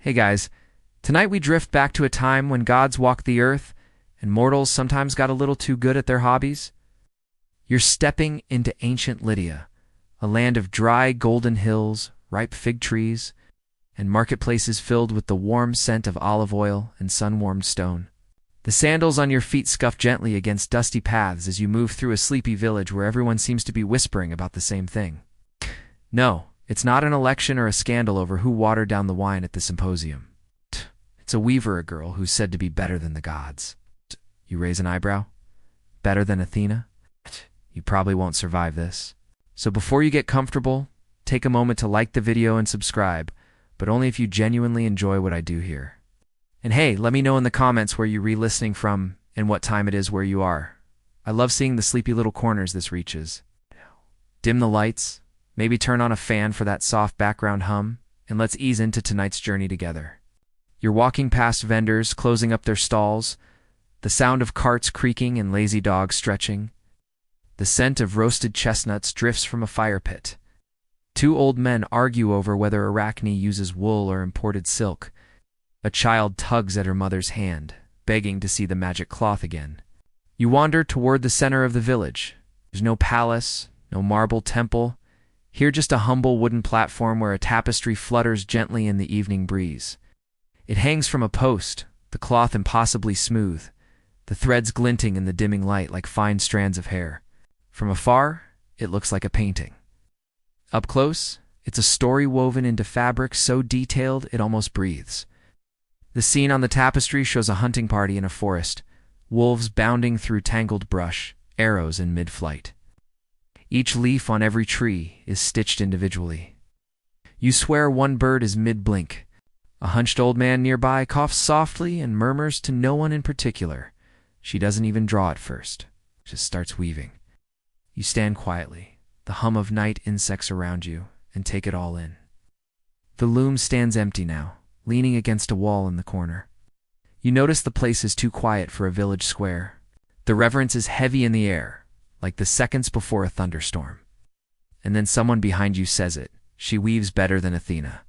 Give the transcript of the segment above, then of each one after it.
Hey guys, tonight we drift back to a time when gods walked the earth and mortals sometimes got a little too good at their hobbies. You're stepping into ancient Lydia, a land of dry golden hills, ripe fig trees, and marketplaces filled with the warm scent of olive oil and sun-warmed stone. The sandals on your feet scuff gently against dusty paths as you move through a sleepy village where everyone seems to be whispering about the same thing. No, it's not an election or a scandal over who watered down the wine at the symposium. It's a weaver girl who's said to be better than the gods. You raise an eyebrow? Better than Athena? You probably won't survive this. So before you get comfortable, take a moment to like the video and subscribe, but only if you genuinely enjoy what I do here. And hey, let me know in the comments where you're re-listening from and what time it is where you are. I love seeing the sleepy little corners this reaches. Dim the lights, maybe turn on a fan for that soft background hum, and let's ease into tonight's journey together. You're walking past vendors closing up their stalls, the sound of carts creaking and lazy dogs stretching. The scent of roasted chestnuts drifts from a fire pit. Two old men argue over whether Arakhne uses wool or imported silk. A child tugs at her mother's hand, begging to see the magic cloth again. You wander toward the center of the village. There's no palace, no marble temple. Here just a humble wooden platform where a tapestry flutters gently in the evening breeze. It hangs from a post, the cloth impossibly smooth, the threads glinting in the dimming light like fine strands of hair. From afar, it looks like a painting. Up close, it's a story woven into fabric so detailed it almost breathes. The scene on the tapestry shows a hunting party in a forest, wolves bounding through tangled brush, arrows in mid-flight. Each leaf on every tree is stitched individually. You swear one bird is mid-blink. A hunched old man nearby coughs softly and murmurs to no one in particular. She doesn't even draw at first, just starts weaving. You stand quietly, the hum of night insects around you, and take it all in. The loom stands empty now, leaning against a wall in the corner. You notice the place is too quiet for a village square. The reverence is heavy in the air, like the seconds before a thunderstorm. And then someone behind you says it. She weaves better than Athena.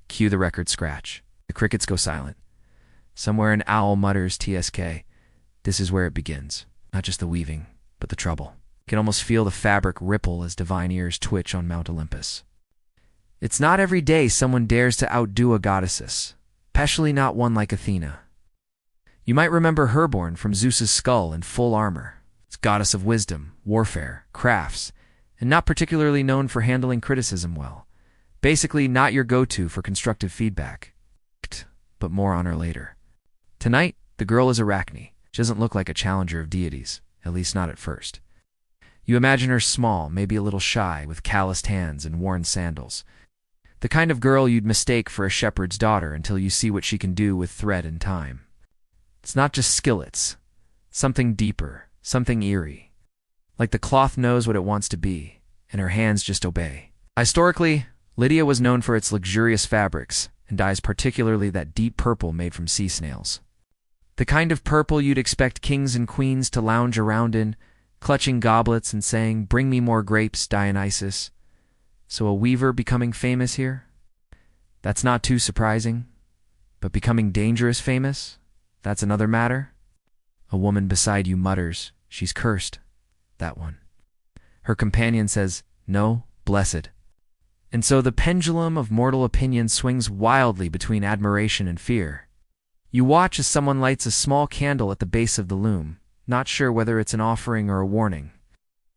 Cue the record scratch. The crickets go silent. Somewhere an owl mutters TSK. This is where it begins. Not just the weaving, but the trouble. You can almost feel the fabric ripple as divine ears twitch on Mount Olympus. It's not every day someone dares to outdo a goddess, especially not one like Athena. You might remember Herborn from Zeus's skull in full armor. It's goddess of wisdom, warfare, crafts, and not particularly known for handling criticism well. Basically not your go-to for constructive feedback. But more on her later. Tonight, the girl is Arakhne. She doesn't look like a challenger of deities, at least not at first. You imagine her small, maybe a little shy, with calloused hands and worn sandals. The kind of girl you'd mistake for a shepherd's daughter until you see what she can do with thread and time. It's not just skillets. Something deeper, something eerie. Like the cloth knows what it wants to be, and her hands just obey. Historically, Lydia was known for its luxurious fabrics, and dyes particularly that deep purple made from sea snails. The kind of purple you'd expect kings and queens to lounge around in, clutching goblets and saying, "Bring me more grapes, Dionysus." So a weaver becoming famous here? That's not too surprising. But becoming dangerous famous? That's another matter. A woman beside you mutters, "She's cursed." That one. Her companion says, "No, blessed." And so the pendulum of mortal opinion swings wildly between admiration and fear. You watch as someone lights a small candle at the base of the loom, not sure whether it's an offering or a warning.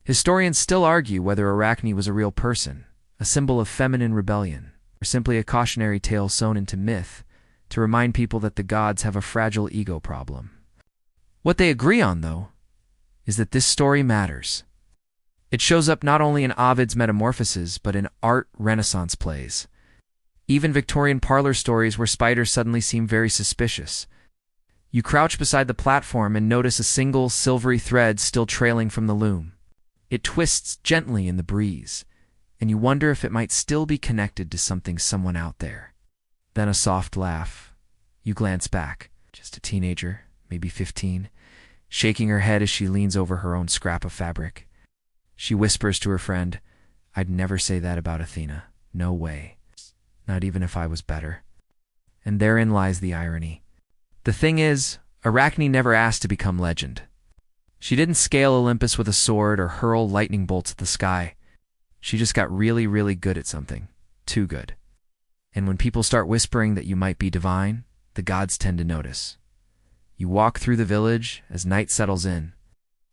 Historians still argue whether Arakhne was a real person, a symbol of feminine rebellion, or simply a cautionary tale sewn into myth to remind people that the gods have a fragile ego problem. What they agree on, though, is that this story matters. It shows up not only in Ovid's Metamorphoses, but in art Renaissance plays. Even Victorian parlor stories where spiders suddenly seem very suspicious. You crouch beside the platform and notice a single silvery thread still trailing from the loom. It twists gently in the breeze, and you wonder if it might still be connected to someone out there. Then a soft laugh. You glance back. Just a teenager, maybe 15, shaking her head as she leans over her own scrap of fabric. She whispers to her friend, "I'd never say that about Athena. No way. Not even if I was better." And therein lies the irony. The thing is, Arachne never asked to become legend. She didn't scale Olympus with a sword or hurl lightning bolts at the sky. She just got really, really good at something. Too good. And when people start whispering that you might be divine, the gods tend to notice. You walk through the village as night settles in.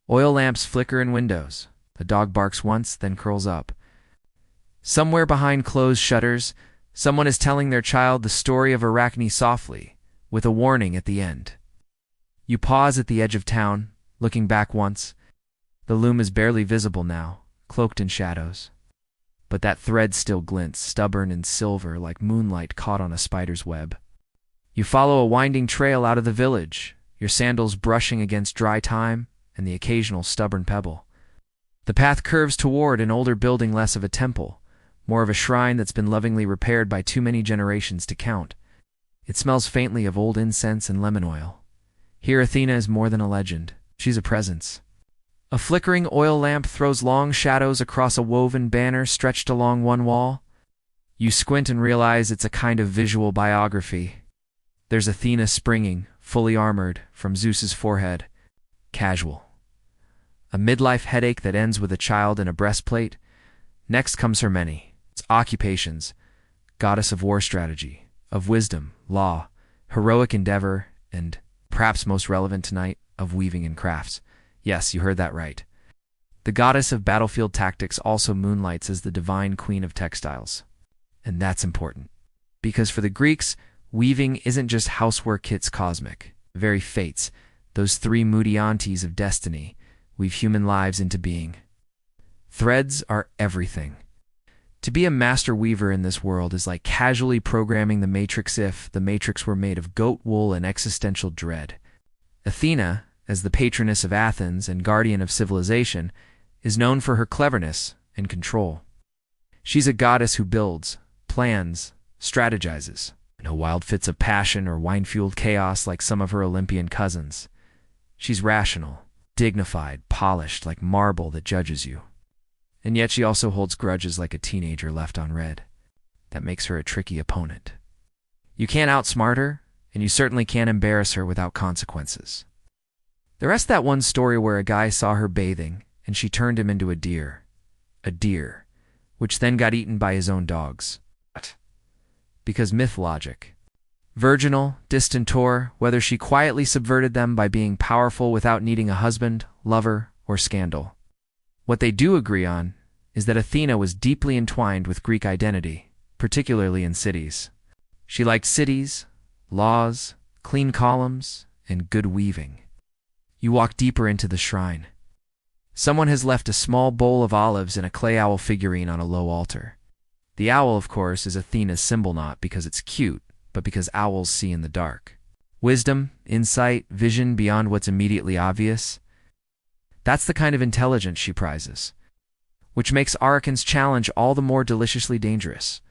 Oil lamps flicker in windows. A dog barks once, then curls up. Somewhere behind closed shutters, someone is telling their child the story of Arachne softly, with a warning at the end. You pause at the edge of town, looking back once. The loom is barely visible now, cloaked in shadows. But that thread still glints, stubborn and silver like moonlight caught on a spider's web. You follow a winding trail out of the village, your sandals brushing against dry thyme and the occasional stubborn pebble. The path curves toward an older building, less of a temple, more of a shrine that's been lovingly repaired by too many generations to count. It smells faintly of old incense and lemon oil. Here Athena is more than a legend. She's a presence. A flickering oil lamp throws long shadows across a woven banner stretched along one wall. You squint and realize it's a kind of visual biography. There's Athena springing, fully armored, from Zeus's forehead. Casual. A midlife headache that ends with a child in a breastplate. Next comes her many. Its occupations. Goddess of war strategy, of wisdom, law, heroic endeavor, and, perhaps most relevant tonight, of weaving and crafts. Yes, you heard that right. The goddess of battlefield tactics also moonlights as the divine queen of textiles. And that's important. Because for the Greeks, weaving isn't just housework, it's cosmic. The very fates, those three moody aunties of destiny, weave human lives into being. Threads are everything. To be a master weaver in this world is like casually programming the Matrix if the Matrix were made of goat wool and existential dread. Athena, as the patroness of Athens and guardian of civilization, is known for her cleverness and control. She's a goddess who builds, plans, strategizes. No wild fits of passion or wine-fueled chaos like some of her Olympian cousins. She's rational, dignified, polished like marble that judges you. And yet she also holds grudges like a teenager left unread. That makes her a tricky opponent. You can't outsmart her, and you certainly can't embarrass her without consequences. The rest of that one story where a guy saw her bathing, and she turned him into a deer. A deer, which then got eaten by his own dogs. Because myth logic. Virginal, distantor, whether she quietly subverted them by being powerful without needing a husband, lover, or scandal. What they do agree on is that Athena was deeply entwined with Greek identity, particularly in cities. She liked cities, laws, clean columns, and good weaving. You walk deeper into the shrine. Someone has left a small bowl of olives and a clay owl figurine on a low altar. The owl, of course, is Athena's symbol, not because it's cute, but because owls see in the dark. Wisdom, insight, vision beyond what's immediately obvious. That's the kind of intelligence she prizes, which makes Arakhne's challenge all the more deliciously dangerous.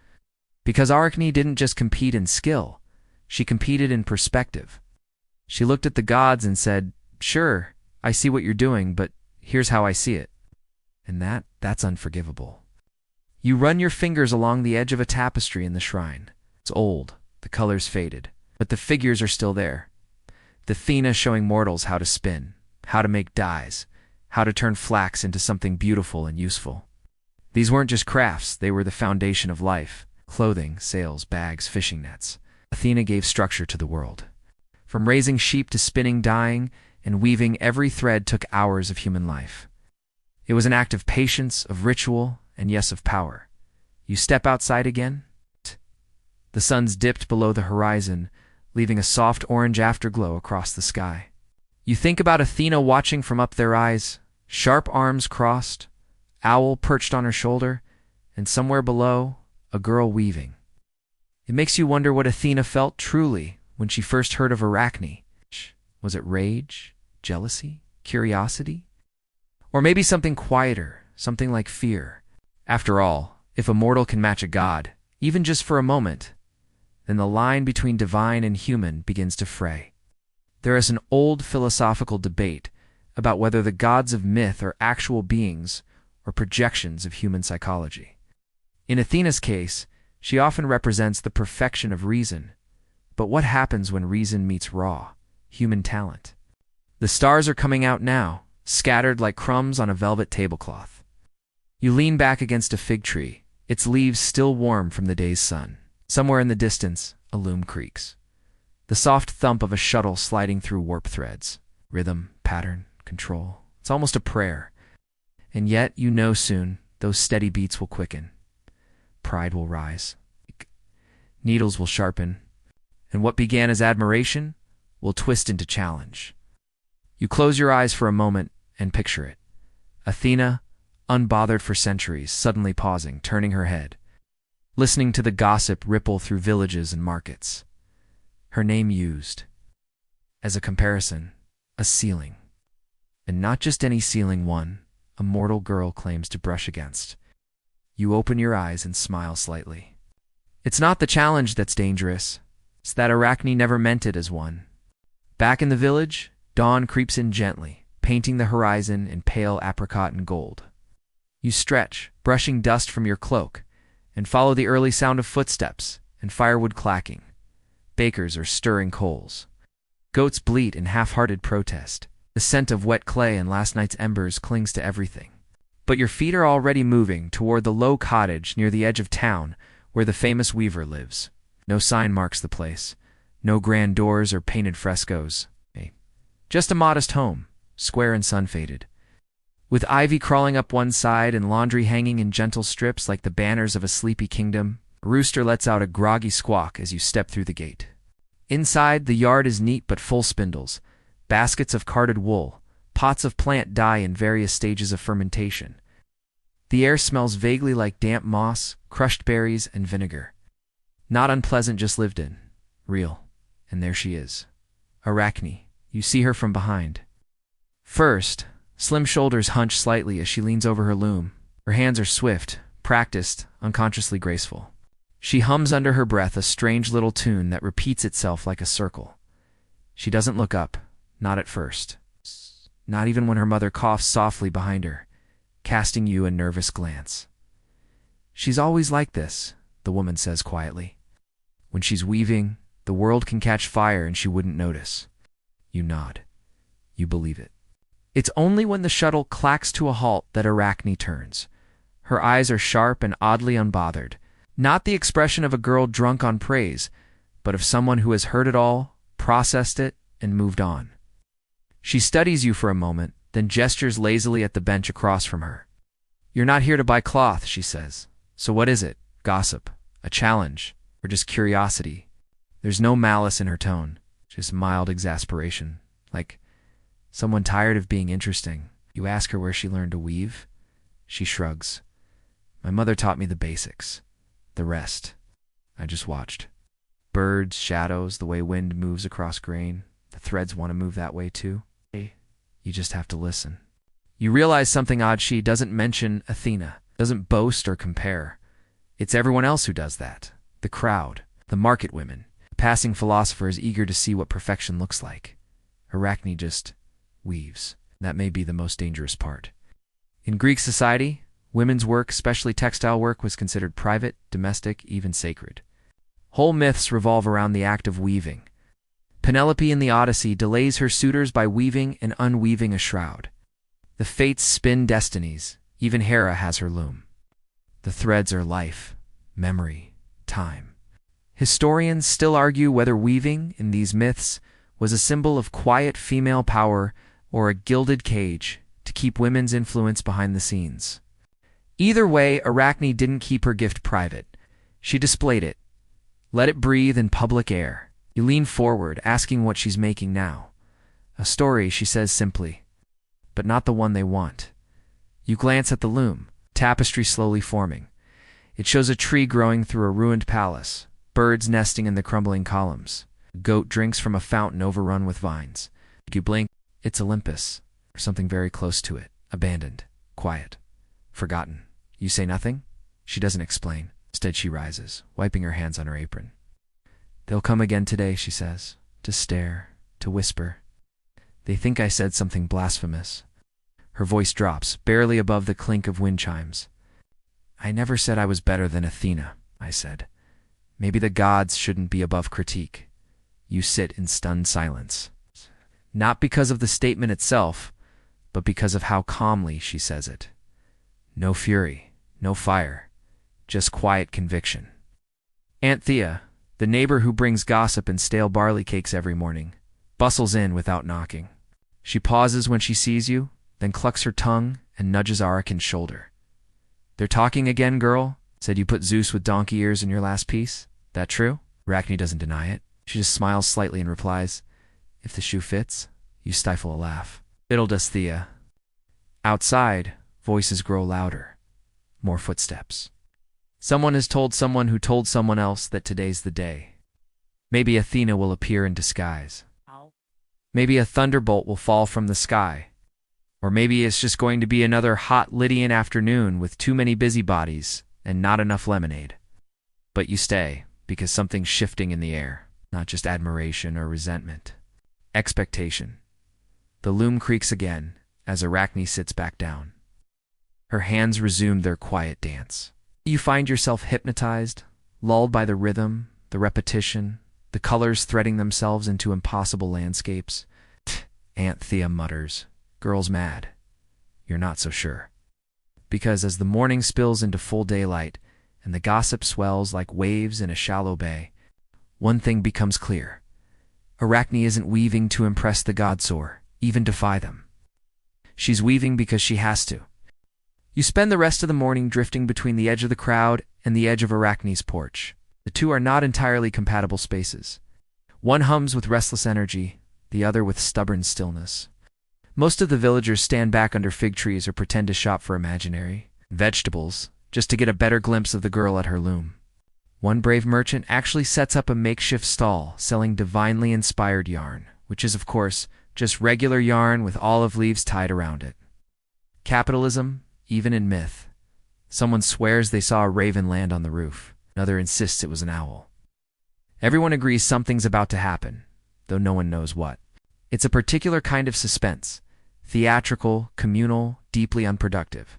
Because Arakhne didn't just compete in skill, she competed in perspective. She looked at the gods and said, "Sure, I see what you're doing, but here's how I see it." And that's unforgivable. You run your fingers along the edge of a tapestry in the shrine. It's old, the colors faded, but the figures are still there. The Athena showing mortals how to spin, how to make dyes, how to turn flax into something beautiful and useful. These weren't just crafts, they were the foundation of life. Clothing, sails, bags, fishing nets. Athena gave structure to the world. From raising sheep to spinning, dyeing, and weaving, every thread took hours of human life. It was an act of patience, of ritual, and yes, of power. You step outside again. The sun's dipped below the horizon, leaving a soft orange afterglow across the sky. You think about Athena watching from up their eyes, sharp arms crossed, owl perched on her shoulder, and somewhere below, a girl weaving. It makes you wonder what Athena felt truly when she first heard of Arachne. Was it rage, jealousy, curiosity? Or maybe something quieter, something like fear. After all, if a mortal can match a god, even just for a moment, then the line between divine and human begins to fray. There is an old philosophical debate about whether the gods of myth are actual beings or projections of human psychology. In Athena's case, she often represents the perfection of reason, But what happens when reason meets raw, human talent? The stars are coming out now, scattered like crumbs on a velvet tablecloth. You lean back against a fig tree, its leaves still warm from the day's sun. Somewhere in the distance, a loom creaks. The soft thump of a shuttle sliding through warp threads. Rhythm, pattern, control. It's almost a prayer. And yet, you know soon, those steady beats will quicken. Pride will rise. Needles will sharpen. And what began as admiration will twist into challenge. You close your eyes for a moment and picture it. Athena, unbothered for centuries, suddenly pausing, turning her head, listening to the gossip ripple through villages and markets. Her name used. As a comparison, a ceiling. And not just any ceiling one, a mortal girl claims to brush against. You open your eyes and smile slightly. It's not the challenge that's dangerous. It's that Arakhne never meant it as one. Back in the village, dawn creeps in gently, painting the horizon in pale apricot and gold. You stretch, brushing dust from your cloak, and follow the early sound of footsteps and firewood clacking. Bakers are stirring coals. Goats bleat in half-hearted protest. The scent of wet clay and last night's embers clings to everything. But your feet are already moving toward the low cottage near the edge of town where the famous weaver lives. No sign marks the place. No grand doors or painted frescoes. Just a modest home, square and sun-faded. With ivy crawling up one side and laundry hanging in gentle strips like the banners of a sleepy kingdom, a rooster lets out a groggy squawk as you step through the gate. Inside, the yard is neat but full spindles, baskets of carded wool, pots of plant dye in various stages of fermentation. The air smells vaguely like damp moss, crushed berries, and vinegar. Not unpleasant, just lived in. Real. And there she is. Arakhne. You see her from behind. First, slim shoulders hunch slightly as she leans over her loom. Her hands are swift, practiced, unconsciously graceful. She hums under her breath a strange little tune that repeats itself like a circle. She doesn't look up, not at first. Not even when her mother coughs softly behind her, casting you a nervous glance. She's always like this, the woman says quietly. When she's weaving, the world can catch fire and she wouldn't notice. You nod. You believe it. It's only when the shuttle clacks to a halt that Arakhne turns. Her eyes are sharp and oddly unbothered. Not the expression of a girl drunk on praise, but of someone who has heard it all, processed it, and moved on. She studies you for a moment, then gestures lazily at the bench across from her. You're not here to buy cloth, she says. So what is it? Gossip? A challenge? Or just curiosity? There's no malice in her tone, just mild exasperation, like someone tired of being interesting. You ask her where she learned to weave. She shrugs. My mother taught me the basics. The rest, I just watched. Birds, shadows, the way wind moves across grain. The threads want to move that way too. You just have to listen. You realize something odd. She doesn't mention Athena, doesn't boast or compare. It's everyone else who does that. The crowd, the market women, passing philosophers eager to see what perfection looks like. Arakhne just weaves. That may be the most dangerous part. In Greek society, women's work, especially textile work, was considered private, domestic, even sacred. Whole myths revolve around the act of weaving. Penelope in the Odyssey delays her suitors by weaving and unweaving a shroud. The fates spin destinies. Even Hera has her loom. The threads are life, memory, time. Historians still argue whether weaving, in these myths, was a symbol of quiet female power or a gilded cage to keep women's influence behind the scenes. Either way, Arakhne didn't keep her gift private. She displayed it. Let it breathe in public air. You lean forward, asking what she's making now. A story, she says simply, but not the one they want. You glance at the loom, tapestry slowly forming. It shows a tree growing through a ruined palace, birds nesting in the crumbling columns. A goat drinks from a fountain overrun with vines. You blink, it's Olympus, or something very close to it, abandoned, quiet, forgotten. You say nothing? She doesn't explain. Instead, she rises, wiping her hands on her apron. They'll come again today, she says, to stare, to whisper. They think I said something blasphemous. Her voice drops, barely above the clink of wind chimes. I never said I was better than Athena, I said. Maybe the gods shouldn't be above critique. You sit in stunned silence. Not because of the statement itself, but because of how calmly she says it. No fury, no fire, just quiet conviction. Aunt Thea, the neighbor who brings gossip and stale barley cakes every morning, bustles in without knocking. She pauses when she sees you, then clucks her tongue and nudges Arakhne's shoulder. "They're talking again, girl? Said you put Zeus with donkey ears in your last piece? That true?" Arakhne doesn't deny it. She just smiles slightly and replies, "If the shoe fits." You stifle a laugh. "Fiddle does, Thea." Outside, voices grow louder. More footsteps. Someone has told someone who told someone else that today's the day. Maybe Athena will appear in disguise. Maybe a thunderbolt will fall from the sky. Or maybe it's just going to be another hot Lydian afternoon with too many busybodies and not enough lemonade. But you stay, because something's shifting in the air, not just admiration or resentment. Expectation. The loom creaks again as Arakhne sits back down. Her hands resume their quiet dance. You find yourself hypnotized, lulled by the rhythm, the repetition, the colors threading themselves into impossible landscapes. Aunt Thea mutters, "Girl's mad." You're not so sure. Because as the morning spills into full daylight and the gossip swells like waves in a shallow bay, one thing becomes clear. Arakhne isn't weaving to impress the gods or even defy them. She's weaving because she has to. You spend the rest of the morning drifting between the edge of the crowd and the edge of Arakhne's porch. The two are not entirely compatible spaces. One hums with restless energy, the other with stubborn stillness. Most of the villagers stand back under fig trees or pretend to shop for imaginary vegetables just to get a better glimpse of the girl at her loom. One brave merchant actually sets up a makeshift stall selling divinely inspired yarn, which is, of course, just regular yarn with olive leaves tied around it. Capitalism, even in myth. Someone swears they saw a raven land on the roof. Another insists it was an owl. Everyone agrees something's about to happen, though no one knows what. It's a particular kind of suspense, theatrical, communal, deeply unproductive.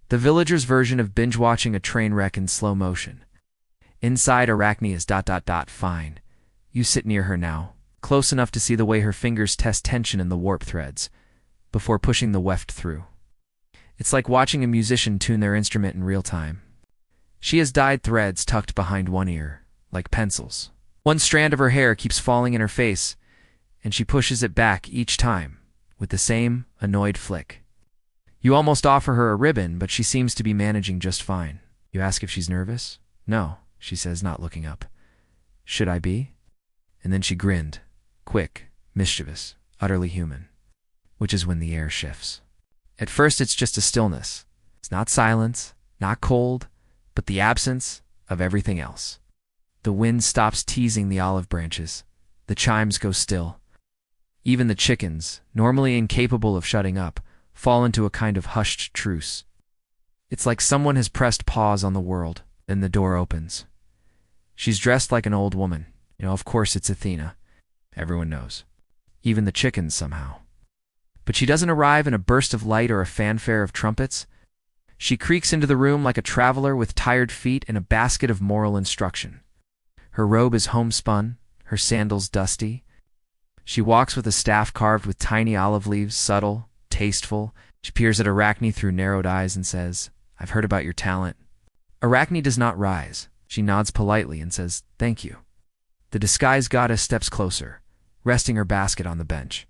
The villagers' version of binge-watching a train wreck in slow motion. Inside, Arakhne is fine. You sit near her now, close enough to see the way her fingers test tension in the warp threads, before pushing the weft through. It's like watching a musician tune their instrument in real time. She has dyed threads tucked behind one ear, like pencils. One strand of her hair keeps falling in her face, and she pushes it back each time, with the same annoyed flick. You almost offer her a ribbon, but she seems to be managing just fine. You ask if she's nervous? "No," she says, not looking up. "Should I be?" And then she grinned, quick, mischievous, utterly human, which is when the air shifts. At first it's just a stillness. It's not silence, not cold, but the absence of everything else. The wind stops teasing the olive branches. The chimes go still. Even the chickens, normally incapable of shutting up, fall into a kind of hushed truce. It's like someone has pressed pause on the world, then the door opens. She's dressed like an old woman. Of course it's Athena. Everyone knows. Even the chickens somehow. But she doesn't arrive in a burst of light or a fanfare of trumpets. She creaks into the room like a traveler with tired feet and a basket of moral instruction. Her robe is homespun, her sandals dusty. She walks with a staff carved with tiny olive leaves, subtle, tasteful. She peers at Arakhne through narrowed eyes and says, "I've heard about your talent." Arakhne does not rise. She nods politely and says, "Thank you." The disguised goddess steps closer, resting her basket on the bench.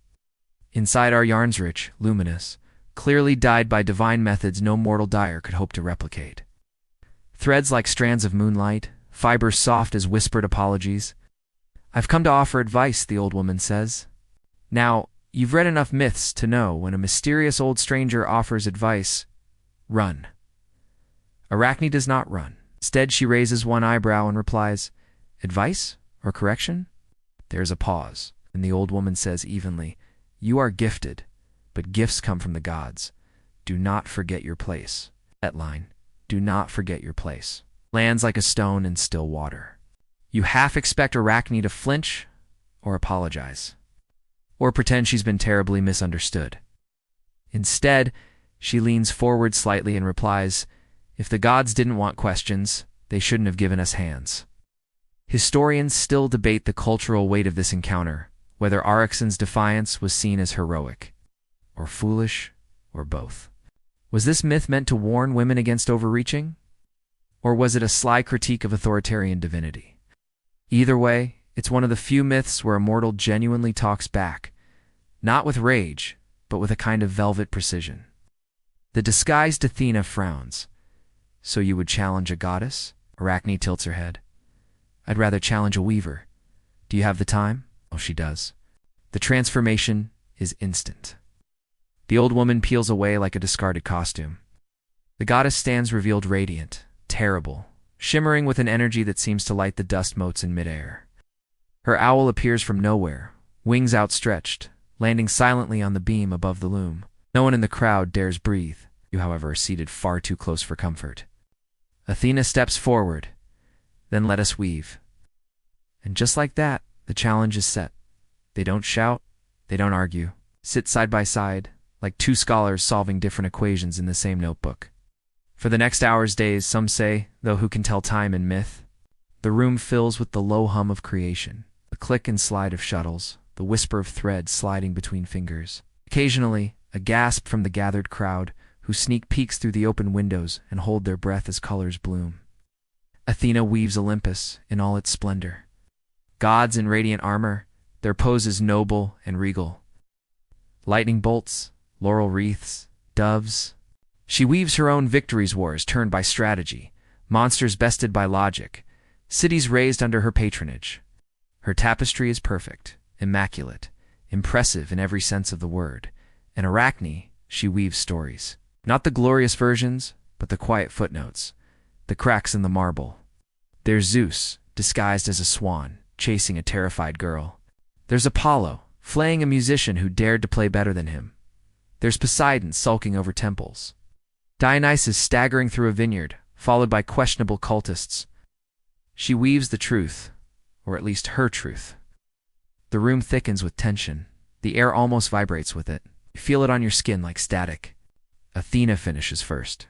Inside are yarns rich, luminous, clearly dyed by divine methods no mortal dyer could hope to replicate. Threads like strands of moonlight, fibers soft as whispered apologies. "I've come to offer advice," the old woman says. Now, you've read enough myths to know when a mysterious old stranger offers advice, run. Arakhne does not run. Instead, she raises one eyebrow and replies, "Advice or correction?" There's a pause, and the old woman says evenly, "You are gifted, but gifts come from the gods. Do not forget your place." That line, "Do not forget your place," lands like a stone in still water. You half expect Arakhne to flinch or apologize, or pretend she's been terribly misunderstood. Instead, she leans forward slightly and replies, "If the gods didn't want questions, they shouldn't have given us hands." Historians still debate the cultural weight of this encounter, whether Arakhne's defiance was seen as heroic, or foolish, or both. Was this myth meant to warn women against overreaching? Or was it a sly critique of authoritarian divinity? Either way, it's one of the few myths where a mortal genuinely talks back, not with rage, but with a kind of velvet precision. The disguised Athena frowns. So you would challenge a goddess? Arakhne tilts her head. I'd rather challenge a weaver. Do you have the time? Oh, she does. The transformation is instant. The old woman peels away like a discarded costume. The goddess stands revealed radiant, terrible, shimmering with an energy that seems to light the dust motes in midair. Her owl appears from nowhere, wings outstretched, landing silently on the beam above the loom. No one in the crowd dares breathe. You, however, are seated far too close for comfort. Athena steps forward. Then let us weave. And just like that, the challenge is set. They don't shout, they don't argue. Sit side by side, like two scholars solving different equations in the same notebook. For the next hours, days, some say, though who can tell time and myth? The room fills with the low hum of creation, the click and slide of shuttles, the whisper of thread sliding between fingers. Occasionally, a gasp from the gathered crowd, who sneak peeks through the open windows and hold their breath as colors bloom. Athena weaves Olympus in all its splendor. Gods in radiant armor, their poses noble and regal. Lightning bolts, laurel wreaths, doves. She weaves her own victories wars turned by strategy, monsters bested by logic, cities raised under her patronage. Her tapestry is perfect, immaculate, impressive in every sense of the word. In Arakhne, she weaves stories. Not the glorious versions, but the quiet footnotes, the cracks in the marble. There's Zeus, disguised as a swan, chasing a terrified girl. There's Apollo, flaying a musician who dared to play better than him. There's Poseidon sulking over temples. Dionysus staggering through a vineyard, followed by questionable cultists. She weaves the truth, or at least her truth. The room thickens with tension. The air almost vibrates with it. You feel it on your skin like static. Athena finishes first.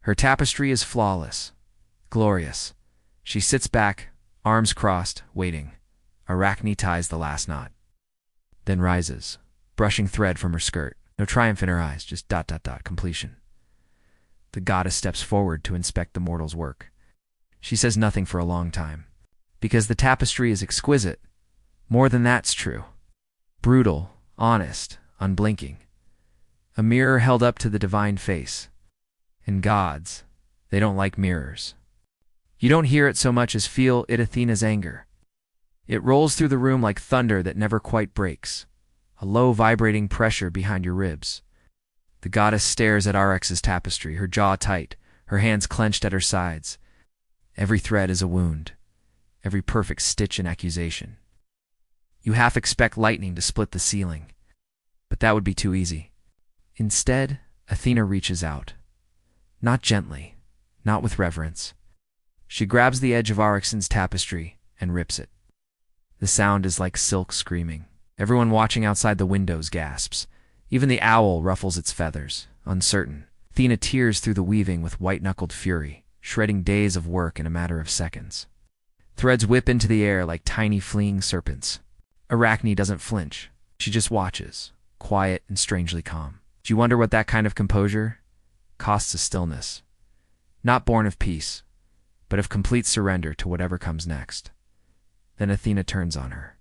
Her tapestry is flawless, glorious. She sits back, arms crossed, waiting. Arakhne ties the last knot. Then rises, brushing thread from her skirt. No triumph in her eyes, just ... completion. The goddess steps forward to inspect the mortal's work. She says nothing for a long time. Because the tapestry is exquisite. More than that's true. Brutal, honest, unblinking. A mirror held up to the divine face. And gods, they don't like mirrors. You don't hear it so much as feel it Athena's anger. It rolls through the room like thunder that never quite breaks, a low vibrating pressure behind your ribs. The goddess stares at Arakhne's tapestry, her jaw tight, her hands clenched at her sides. Every thread is a wound, every perfect stitch an accusation. You half expect lightning to split the ceiling, but that would be too easy. Instead, Athena reaches out. Not gently, not with reverence. She grabs the edge of Arakhne's tapestry and rips it. The sound is like silk screaming. Everyone watching outside the windows gasps. Even the owl ruffles its feathers, uncertain. Athena tears through the weaving with white-knuckled fury, shredding days of work in a matter of seconds. Threads whip into the air like tiny fleeing serpents. Arakhne doesn't flinch. She just watches, quiet and strangely calm. Do you wonder what that kind of composure costs? A stillness, not born of peace, but of complete surrender to whatever comes next. Then Athena turns on her.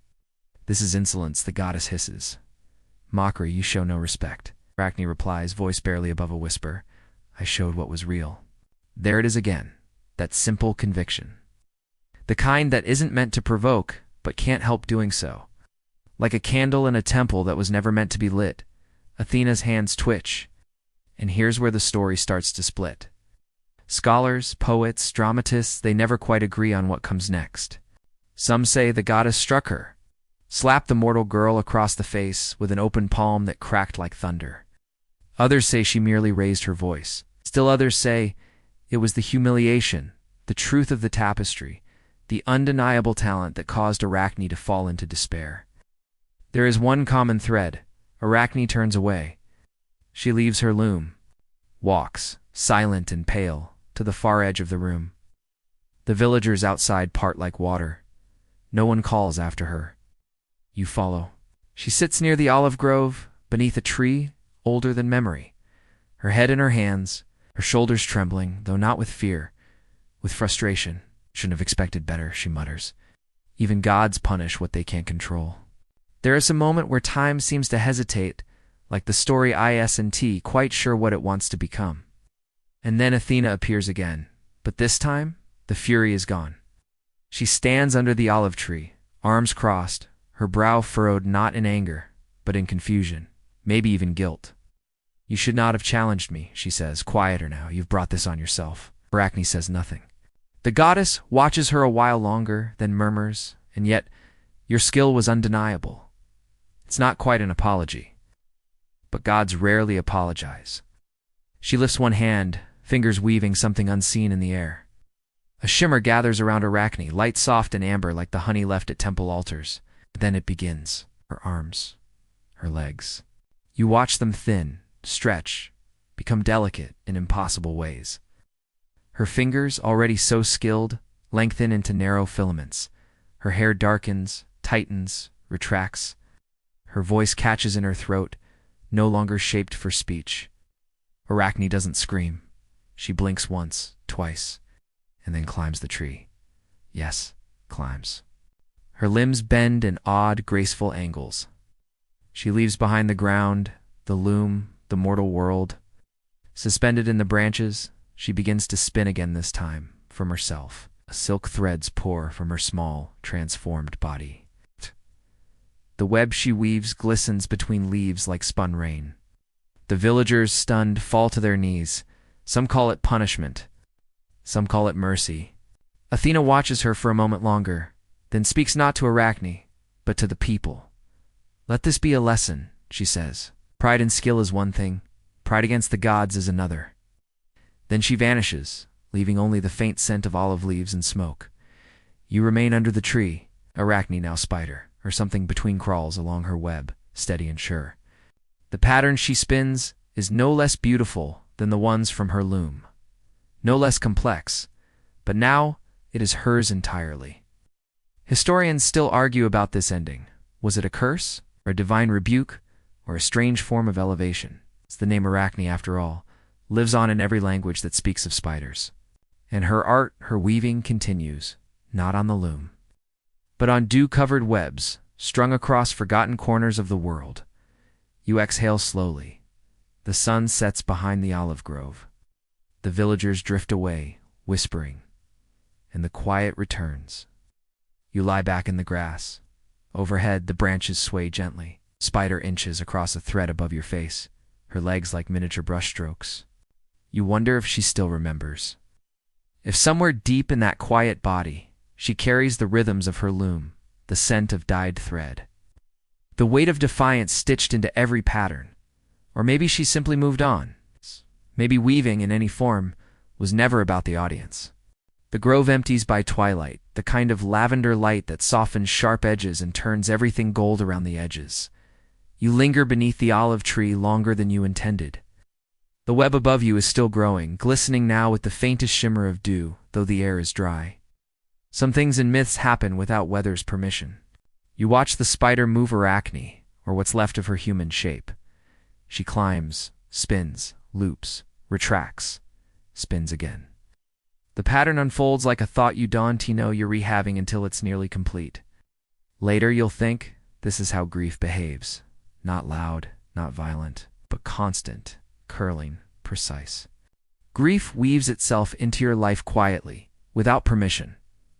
This is insolence, the goddess hisses. Mockery, you show no respect. Arakhne replies, voice barely above a whisper. I showed what was real. There it is again, that simple conviction. The kind that isn't meant to provoke, but can't help doing so. Like a candle in a temple that was never meant to be lit. Athena's hands twitch, and here's where the story starts to split. Scholars, poets, dramatists, they never quite agree on what comes next. Some say the goddess struck her, slapped the mortal girl across the face with an open palm that cracked like thunder. Others say she merely raised her voice. Still others say it was the humiliation, the truth of the tapestry, the undeniable talent that caused Arakhne to fall into despair. There is one common thread. Arakhne turns away. She leaves her loom, walks, silent and pale, to the far edge of the room. The villagers outside part like water. No one calls after her. You follow. She sits near the olive grove, beneath a tree older than memory, her head in her hands, her shoulders trembling, though not with fear, with frustration. Shouldn't have expected better, she mutters. Even gods punish what they can't control. There is a moment where time seems to hesitate, like the story Isn't quite sure what it wants to become. And then Athena appears again, but this time, the fury is gone. She stands under the olive tree, arms crossed, her brow furrowed not in anger, but in confusion, maybe even guilt. You should not have challenged me, she says, quieter now, you've brought this on yourself. Arakhne says nothing. The goddess watches her a while longer, then murmurs, and yet, your skill was undeniable. It's not quite an apology. But gods rarely apologize. She lifts one hand, fingers weaving something unseen in the air. A shimmer gathers around Arakhne, light, soft, and amber like the honey left at temple altars. Then it begins. Her arms, her legs. You watch them thin, stretch, become delicate in impossible ways. Her fingers, already so skilled, lengthen into narrow filaments. Her hair darkens, tightens, retracts. Her voice catches in her throat, no longer shaped for speech. Arakhne doesn't scream. She blinks once, twice, and then climbs the tree. Yes, climbs. Her limbs bend in odd, graceful angles. She leaves behind the ground, the loom, the mortal world. Suspended in the branches, she begins to spin again, this time from herself. Silk threads pour from her small, transformed body. The web she weaves glistens between leaves like spun rain. The villagers, stunned, fall to their knees. Some call it punishment. Some call it mercy. Athena watches her for a moment longer, then speaks not to Arakhne, but to the people. Let this be a lesson, she says. Pride and skill is one thing. Pride against the gods is another. Then she vanishes, leaving only the faint scent of olive leaves and smoke. You remain under the tree, Arakhne, now spider, or something between, crawls along her web, steady and sure. The pattern she spins is no less beautiful than the ones from her loom, no less complex, but now it is hers entirely. Historians still argue about this ending. Was it a curse, or a divine rebuke, or a strange form of elevation? It's the name Arakhne, after all, lives on in every language that speaks of spiders. And her art, her weaving, continues, not on the loom, but on dew-covered webs, strung across forgotten corners of the world. You exhale slowly. The sun sets behind the olive grove. The villagers drift away, whispering, and the quiet returns. You lie back in the grass. Overhead, the branches sway gently. Spider inches across a thread above your face, her legs like miniature brushstrokes. You wonder if she still remembers. If somewhere deep in that quiet body, she carries the rhythms of her loom, the scent of dyed thread, the weight of defiance stitched into every pattern. Or maybe she simply moved on. Maybe weaving in any form was never about the audience. The grove empties by twilight, the kind of lavender light that softens sharp edges and turns everything gold around the edges. You linger beneath the olive tree longer than you intended. The web above you is still growing, glistening now with the faintest shimmer of dew, though the air is dry. Some things in myths happen without weather's permission. You watch the spider move Arakhne, or what's left of her human shape. She climbs, spins, loops, retracts, spins again. The pattern unfolds like a thought you don't know you're rehabbing until it's nearly complete. Later you'll think, this is how grief behaves. Not loud, not violent, but constant, curling, precise. Grief weaves itself into your life quietly, without permission,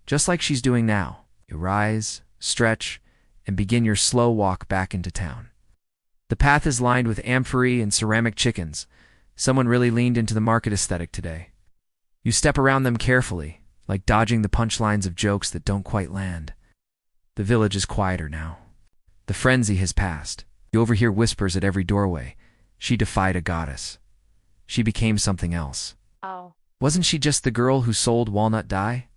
just like she's doing now. You rise, stretch, and begin your slow walk back into town. The path is lined with amphorae and ceramic chickens. Someone really leaned into the market aesthetic today. You step around them carefully, like dodging the punchlines of jokes that don't quite land. The village is quieter now. The frenzy has passed. You overhear whispers at every doorway. She defied a goddess. She became something else. Oh. Wasn't she just the girl who sold walnut dye?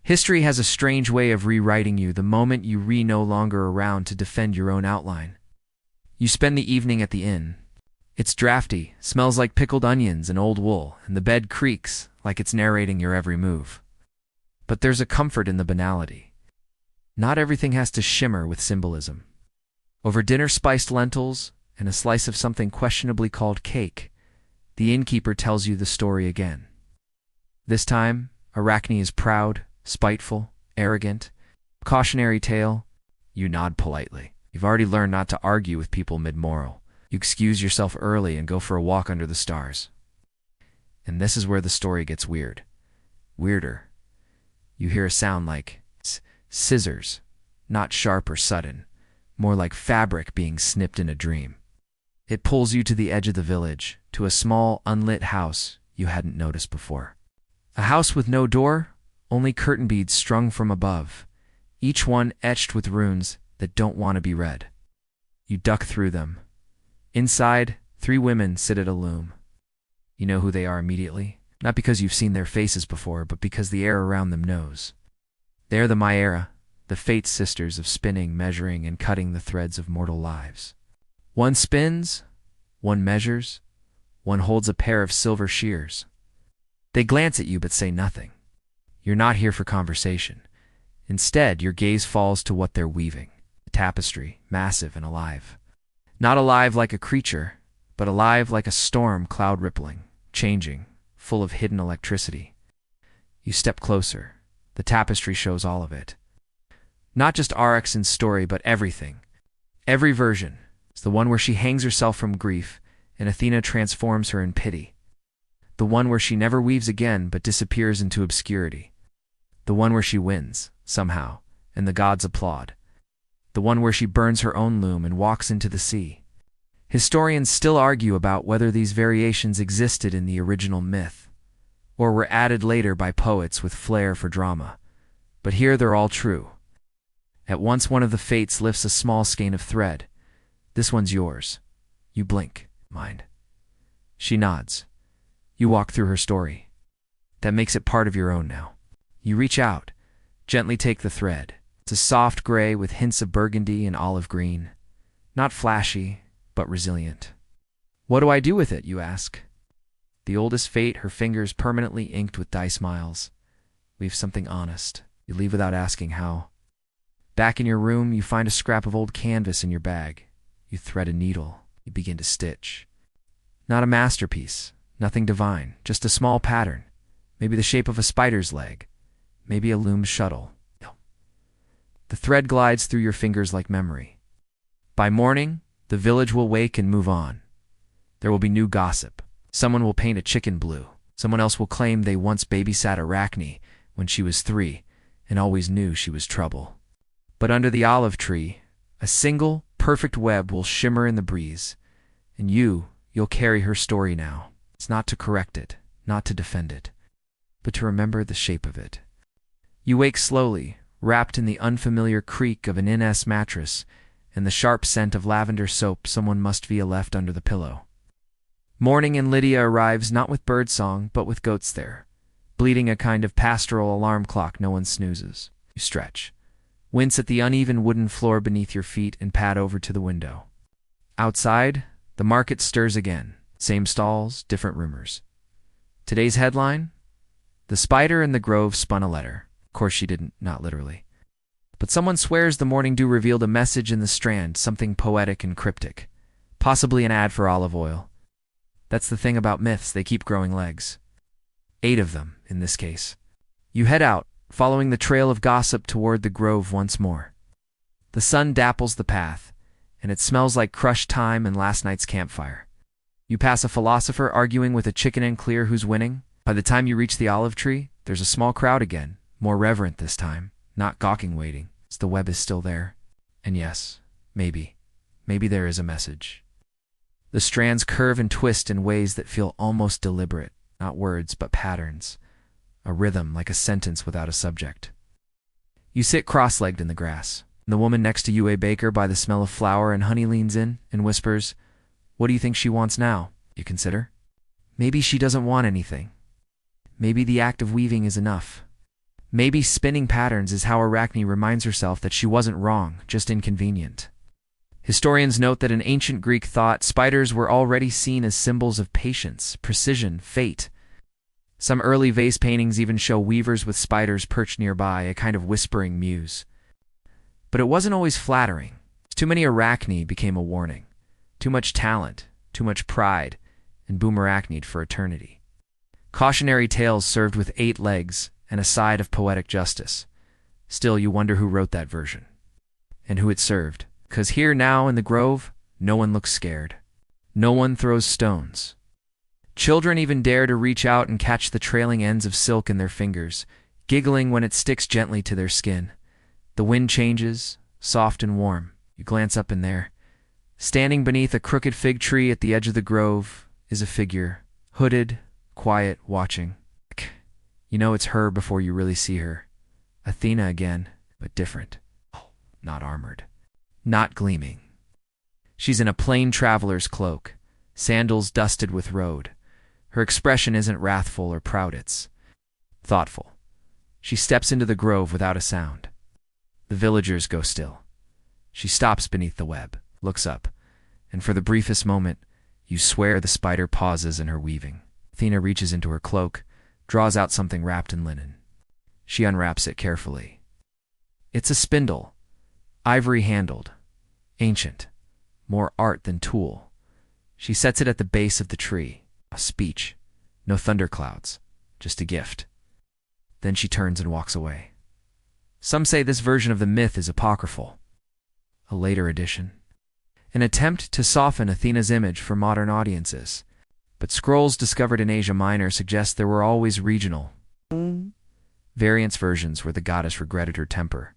History has a strange way of rewriting you the moment you no longer around to defend your own outline. You spend the evening at the inn. It's drafty, smells like pickled onions and old wool, and the bed creaks like it's narrating your every move. But there's a comfort in the banality. Not everything has to shimmer with symbolism. Over dinner spiced lentils and a slice of something questionably called cake, the innkeeper tells you the story again. This time, Arakhne is proud, spiteful, arrogant. Cautionary tale. You nod politely. You've already learned not to argue with people mid-moral. You excuse yourself early and go for a walk under the stars. And this is where the story gets weird. Weirder. You hear a sound like scissors, not sharp or sudden, more like fabric being snipped in a dream. It pulls you to the edge of the village, to a small, unlit house you hadn't noticed before. A house with no door, only curtain beads strung from above, each one etched with runes that don't want to be read. You duck through them. Inside, 3 women sit at a loom. You know who they are immediately, not because you've seen their faces before, but because the air around them knows. They're the Myera, the Fates sisters of spinning, measuring, and cutting the threads of mortal lives. One spins, one measures, one holds a pair of silver shears. They glance at you but say nothing. You're not here for conversation. Instead, your gaze falls to what they're weaving, a tapestry, massive and alive. Not alive like a creature, but alive like a storm cloud rippling, changing, full of hidden electricity. You step closer. The tapestry shows all of it. Not just Arakhne's story, but everything. Every version. It's the one where she hangs herself from grief, and Athena transforms her in pity. The one where she never weaves again but disappears into obscurity. The one where she wins, somehow, and the gods applaud. The one where she burns her own loom and walks into the sea. Historians still argue about whether these variations existed in the original myth, or were added later by poets with flair for drama. But here they're all true. At once one of the fates lifts a small skein of thread. This one's yours. You blink. Mine. She nods. You walk through her story. That makes it part of your own now. You reach out, gently take the thread. It's a soft gray with hints of burgundy and olive green. Not flashy, but resilient. What do I do with it, you ask? The oldest fate, her fingers permanently inked with dye smiles. Weave something honest. You leave without asking how. Back in your room, you find a scrap of old canvas in your bag. You thread a needle. You begin to stitch. Not a masterpiece, nothing divine, just a small pattern. Maybe the shape of a spider's leg. Maybe a loom shuttle. The thread glides through your fingers like memory. By morning, the village will wake and move on. There will be new gossip. Someone will paint a chicken blue. Someone else will claim they once babysat Arakhne when she was 3 and always knew she was trouble. But under the olive tree, a single, perfect web will shimmer in the breeze, and you'll carry her story now. It's not to correct it, not to defend it, but to remember the shape of it. You wake slowly, wrapped in the unfamiliar creak of an inn-s mattress and the sharp scent of lavender soap someone must have left under the pillow. Morning, and Lydia arrives not with birdsong, but with goats there, bleating a kind of pastoral alarm clock no one snoozes. You stretch, wince at the uneven wooden floor beneath your feet, and pad over to the window. Outside, the market stirs again. Same stalls, different rumors. Today's headline? The spider in the grove spun a letter. Of course she didn't, not literally. But someone swears the morning dew revealed a message in the strand, something poetic and cryptic. Possibly an ad for olive oil. That's the thing about myths, they keep growing legs. 8 of them, in this case. You head out, following the trail of gossip toward the grove once more. The sun dapples the path, and it smells like crushed thyme and last night's campfire. You pass a philosopher arguing with a chicken and clear who's winning. By the time you reach the olive tree, there's a small crowd again, more reverent this time, not gawking waiting, as the web is still there. And yes, maybe there is a message. The strands curve and twist in ways that feel almost deliberate, not words but patterns, a rhythm like a sentence without a subject. You sit cross-legged in the grass. The woman next to you, a baker by the smell of flour and honey, leans in and whispers, "What do you think she wants now?" You consider. Maybe she doesn't want anything. Maybe the act of weaving is enough. Maybe spinning patterns is how Arakhne reminds herself that she wasn't wrong, just inconvenient. Historians note that in ancient Greek thought, spiders were already seen as symbols of patience, precision, fate. Some early vase paintings even show weavers with spiders perched nearby, a kind of whispering muse. But it wasn't always flattering. Too many Arakhne became a warning. Too much talent, too much pride, and boom Arachned for eternity. Cautionary tales served with 8 legs and a side of poetic justice. Still, you wonder who wrote that version. And who it served. 'Cause here now in the grove, no one looks scared. No one throws stones. Children even dare to reach out and catch the trailing ends of silk in their fingers, giggling when it sticks gently to their skin. The wind changes, soft and warm. You glance up in there. Standing beneath a crooked fig tree at the edge of the grove is a figure, hooded, quiet, watching. You know it's her before you really see her. Athena again, but different. Not armored. Not gleaming. She's in a plain traveler's cloak, sandals dusted with road. Her expression isn't wrathful or proud, it's thoughtful. She steps into the grove without a sound. The villagers go still. She stops beneath the web, looks up, and for the briefest moment, you swear the spider pauses in her weaving. Athena reaches into her cloak, draws out something wrapped in linen. She unwraps it carefully. It's a spindle, ivory-handled, ancient, more art than tool. She sets it at the base of the tree. A speech, no thunderclouds, just a gift. Then she turns and walks away. Some say this version of the myth is apocryphal. A later edition. An attempt to soften Athena's image for modern audiences. But scrolls discovered in Asia Minor suggest there were always regional variance versions where the goddess regretted her temper,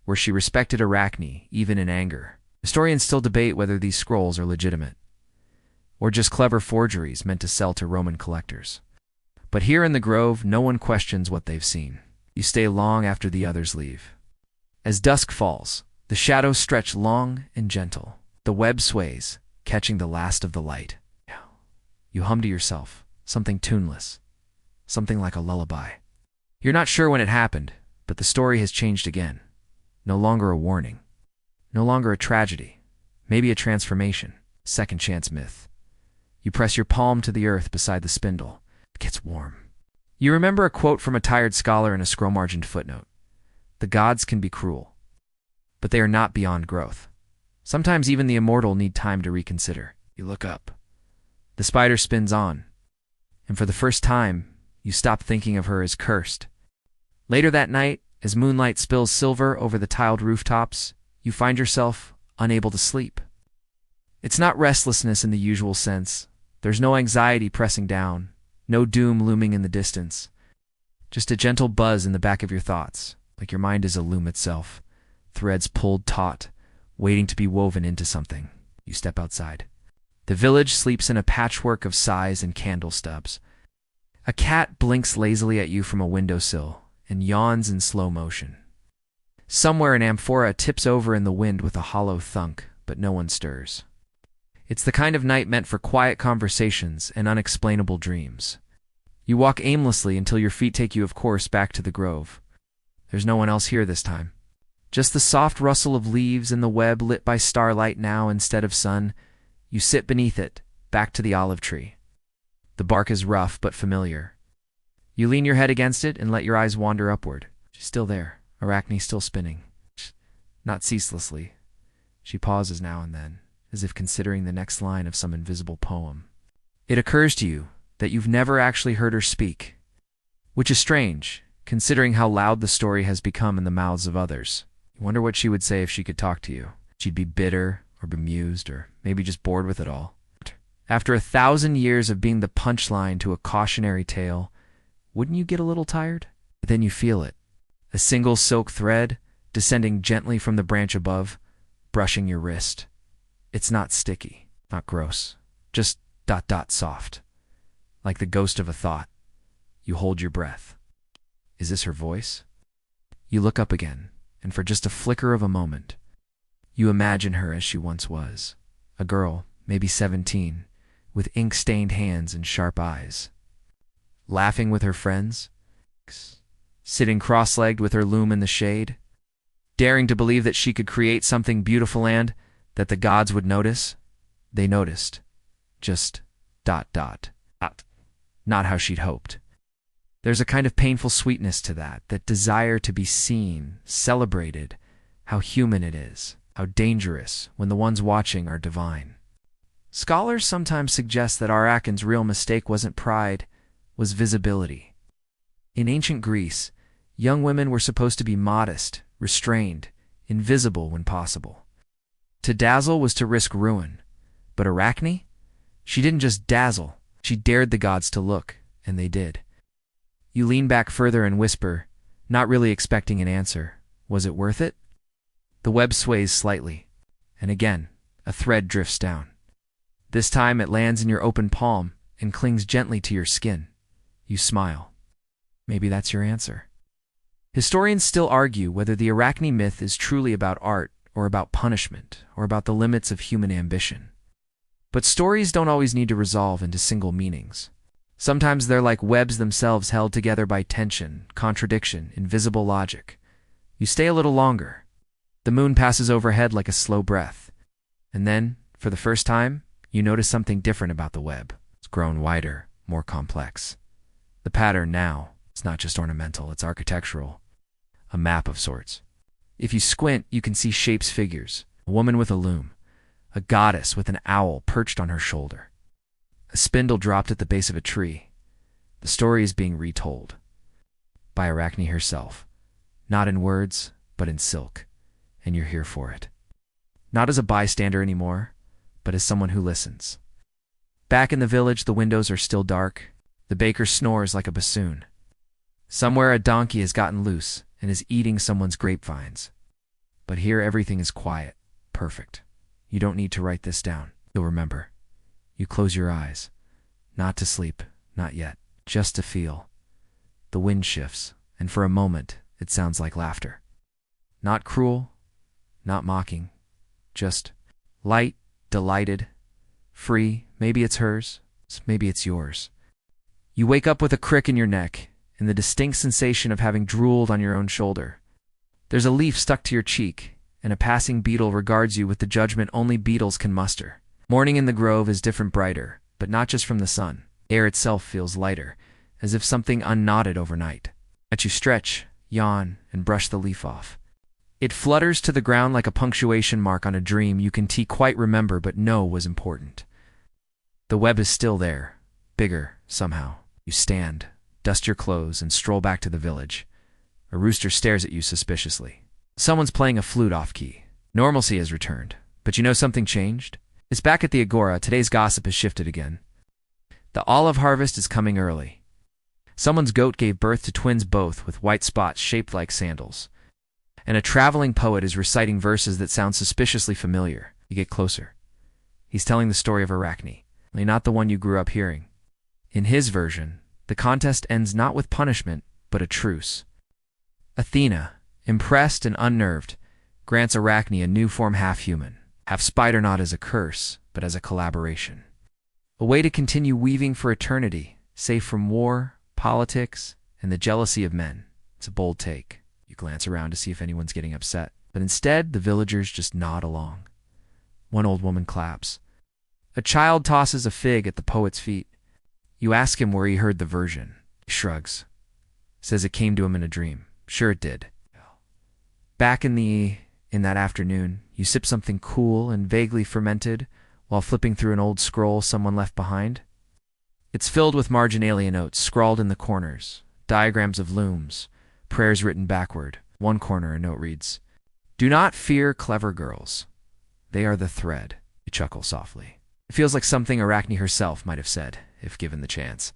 where she respected Arakhne even in anger. Historians still debate whether these scrolls are legitimate, or just clever forgeries meant to sell to Roman collectors. But here in the grove, no one questions what they've seen. You stay long after the others leave. As dusk falls, the shadows stretch long and gentle. The web sways, catching the last of the light. You hum to yourself, something tuneless, something like a lullaby. You're not sure when it happened, but the story has changed again. No longer a warning. No longer a tragedy. Maybe a transformation. Second chance myth. You press your palm to the earth beside the spindle. It gets warm. You remember a quote from a tired scholar in a scroll-margined footnote. The gods can be cruel, but they are not beyond growth. Sometimes even the immortal need time to reconsider. You look up. The spider spins on, and for the first time, you stop thinking of her as cursed. Later that night, as moonlight spills silver over the tiled rooftops, you find yourself unable to sleep. It's not restlessness in the usual sense. There's no anxiety pressing down, no doom looming in the distance. Just a gentle buzz in the back of your thoughts, like your mind is a loom itself, threads pulled taut, waiting to be woven into something. You step outside. The village sleeps in a patchwork of sighs and candle stubs. A cat blinks lazily at you from a windowsill and yawns in slow motion. Somewhere an amphora tips over in the wind with a hollow thunk, but no one stirs. It's the kind of night meant for quiet conversations and unexplainable dreams. You walk aimlessly until your feet take you, of course, back to the grove. There's no one else here this time. Just the soft rustle of leaves in the web lit by starlight now instead of sun. You sit beneath it, back to the olive tree. The bark is rough but familiar. You lean your head against it and let your eyes wander upward. She's still there, Arakhne still spinning. Not ceaselessly. She pauses now and then, as if considering the next line of some invisible poem. It occurs to you that you've never actually heard her speak, which is strange, considering how loud the story has become in the mouths of others. You wonder what she would say if she could talk to you. She'd be bitter, or bemused, or maybe just bored with it all. After 1,000 years of being the punchline to a cautionary tale, wouldn't you get a little tired? But then you feel it. A single silk thread descending gently from the branch above, brushing your wrist. It's not sticky, not gross, just ... soft. Like the ghost of a thought. You hold your breath. Is this her voice? You look up again, and for just a flicker of a moment, you imagine her as she once was. A girl, maybe 17, with ink-stained hands and sharp eyes. Laughing with her friends, sitting cross-legged with her loom in the shade, daring to believe that she could create something beautiful and that the gods would notice. They noticed. Just ... Not how she'd hoped. There's a kind of painful sweetness to that desire to be seen, celebrated, how human it is, how dangerous when the ones watching are divine. Scholars sometimes suggest that Arakhne's real mistake wasn't pride, was visibility. In ancient Greece, young women were supposed to be modest, restrained, invisible when possible. To dazzle was to risk ruin. But Arakhne? She didn't just dazzle, she dared the gods to look, and they did. You lean back further and whisper, not really expecting an answer. Was it worth it? The web sways slightly, and again, a thread drifts down. This time it lands in your open palm and clings gently to your skin. You smile. Maybe that's your answer. Historians still argue whether the Arakhne myth is truly about art or about punishment or about the limits of human ambition. But stories don't always need to resolve into single meanings. Sometimes they're like webs themselves held together by tension, contradiction, invisible logic. You stay a little longer. The moon passes overhead like a slow breath. And then, for the first time, you notice something different about the web. It's grown wider, more complex. The pattern now, it's not just ornamental, it's architectural. A map of sorts. If you squint, you can see shapes, figures. A woman with a loom. A goddess with an owl perched on her shoulder. A spindle dropped at the base of a tree. The story is being retold. By Arakhne herself. Not in words, but in silk. And you're here for it. Not as a bystander anymore, but as someone who listens. Back in the village, the windows are still dark. The baker snores like a bassoon. Somewhere a donkey has gotten loose and is eating someone's grapevines. But here everything is quiet, perfect. You don't need to write this down. You'll remember. You close your eyes. Not to sleep, not yet, just to feel. The wind shifts, and for a moment, it sounds like laughter. Not cruel, not mocking, just light, delighted, free. Maybe it's hers, maybe it's yours. You wake up with a crick in your neck and the distinct sensation of having drooled on your own shoulder. There's a leaf stuck to your cheek, and a passing beetle regards you with the judgment only beetles can muster. Morning in the grove is different, brighter, but not just from the sun. Air itself feels lighter, as if something unknotted overnight. But you stretch, yawn, and brush the leaf off. It flutters to the ground like a punctuation mark on a dream you can quite remember but know was important. The web is still there, bigger, somehow. You stand, dust your clothes, and stroll back to the village. A rooster stares at you suspiciously. Someone's playing a flute off-key. Normalcy has returned, but you know something changed? It's back at the agora. Today's gossip has shifted again. The olive harvest is coming early. Someone's goat gave birth to twins, both with white spots shaped like sandals. And a traveling poet is reciting verses that sound suspiciously familiar. You get closer. He's telling the story of Arakhne, only not the one you grew up hearing. In his version, the contest ends not with punishment, but a truce. Athena, impressed and unnerved, grants Arakhne a new form, half-human, half-spider, not as a curse, but as a collaboration. A way to continue weaving for eternity, safe from war, politics, and the jealousy of men. It's a bold take. You glance around to see if anyone's getting upset, but instead the villagers just nod along. One old woman claps. A child tosses a fig at the poet's feet. You ask him where he heard the version. He shrugs. Says it came to him in a dream. Sure it did. Back in that afternoon, you sip something cool and vaguely fermented while flipping through an old scroll someone left behind. It's filled with marginalia notes scrawled in the corners, diagrams of looms, prayers written backward. One corner, a note reads, "Do not fear clever girls. They are the thread." You chuckle softly. It feels like something Arakhne herself might have said, if given the chance.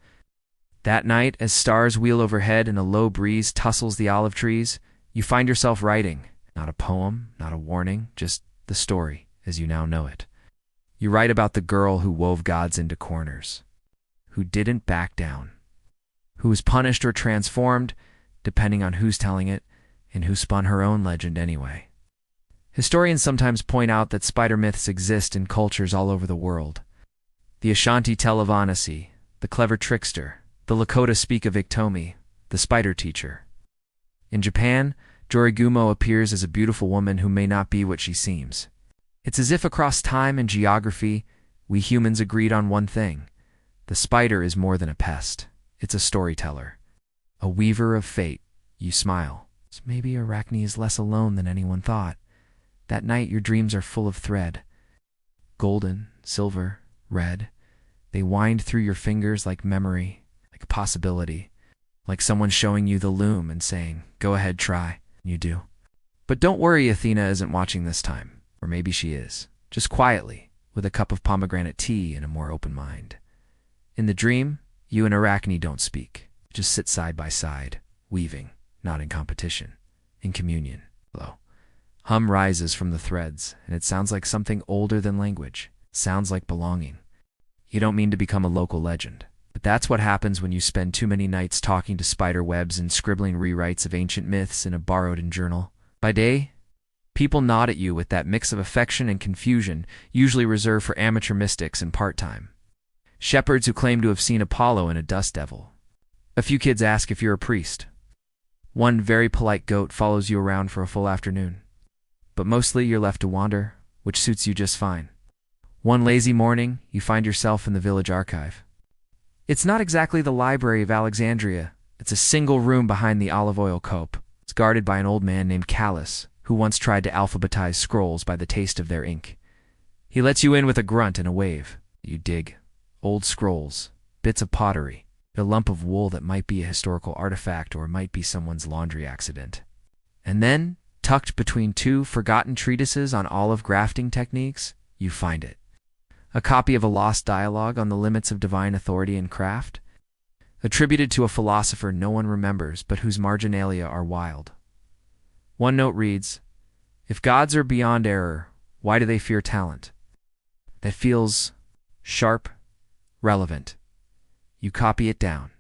That night, as stars wheel overhead and a low breeze tussles the olive trees, you find yourself writing. Not a poem, not a warning, just the story, as you now know it. You write about the girl who wove gods into corners, who didn't back down, who was punished or transformed, depending on who's telling it, and who spun her own legend anyway. Historians sometimes point out that spider myths exist in cultures all over the world. The Ashanti tell of Anansi, the clever trickster. The Lakota speak of Iktomi, the spider teacher. In Japan, Jorigumo appears as a beautiful woman who may not be what she seems. It's as if across time and geography, we humans agreed on one thing. The spider is more than a pest. It's a storyteller. A weaver of fate, you smile. So maybe Arachne is less alone than anyone thought. That night your dreams are full of thread. Golden, silver, red. They wind through your fingers like memory, like a possibility. Like someone showing you the loom and saying, go ahead, try. You do. But don't worry, Athena isn't watching this time. Or maybe she is. Just quietly, with a cup of pomegranate tea and a more open mind. In the dream, you and Arachne don't speak. Just sit side by side, weaving, not in competition, in communion. Low. Hum rises from the threads, and it sounds like something older than language. It sounds like belonging. You don't mean to become a local legend. But that's what happens when you spend too many nights talking to spider webs and scribbling rewrites of ancient myths in a borrowed journal. By day, people nod at you with that mix of affection and confusion, usually reserved for amateur mystics and part-time. Shepherds who claim to have seen Apollo and a dust devil. A few kids ask if you're a priest. One very polite goat follows you around for a full afternoon. But mostly you're left to wander, which suits you just fine. One lazy morning, you find yourself in the village archive. It's not exactly the Library of Alexandria. It's a single room behind the olive oil cope. It's guarded by an old man named Callus, who once tried to alphabetize scrolls by the taste of their ink. He lets you in with a grunt and a wave. You dig. Old scrolls, bits of pottery, a lump of wool that might be a historical artifact or might be someone's laundry accident. And then, tucked between two forgotten treatises on olive grafting techniques, you find it. A copy of a lost dialogue on the limits of divine authority and craft, attributed to a philosopher no one remembers but whose marginalia are wild. One note reads, "If gods are beyond error, why do they fear talent?" That feels sharp, relevant. You copy it down.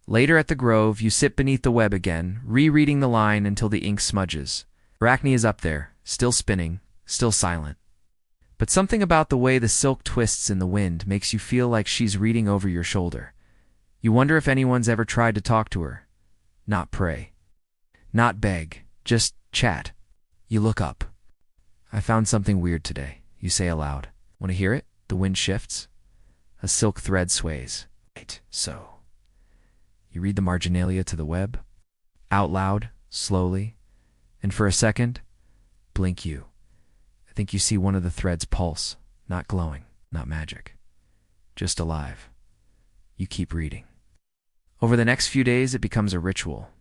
Later at the Grove, you sit beneath the web again, rereading the line until the ink smudges. Arachne is up there, still spinning, still silent. But something about the way the silk twists in the wind makes you feel like she's reading over your shoulder. You wonder if anyone's ever tried to talk to her. Not pray. Not beg. Just chat. You look up. "I found something weird today," you say aloud. Want to hear it? The wind shifts. A silk thread sways. Right, so. You read the marginalia to the web. Out loud, slowly. And for a second, blink you. I think you see one of the threads pulse. Not glowing, not magic. Just alive. You keep reading. Over the next few days, it becomes a ritual.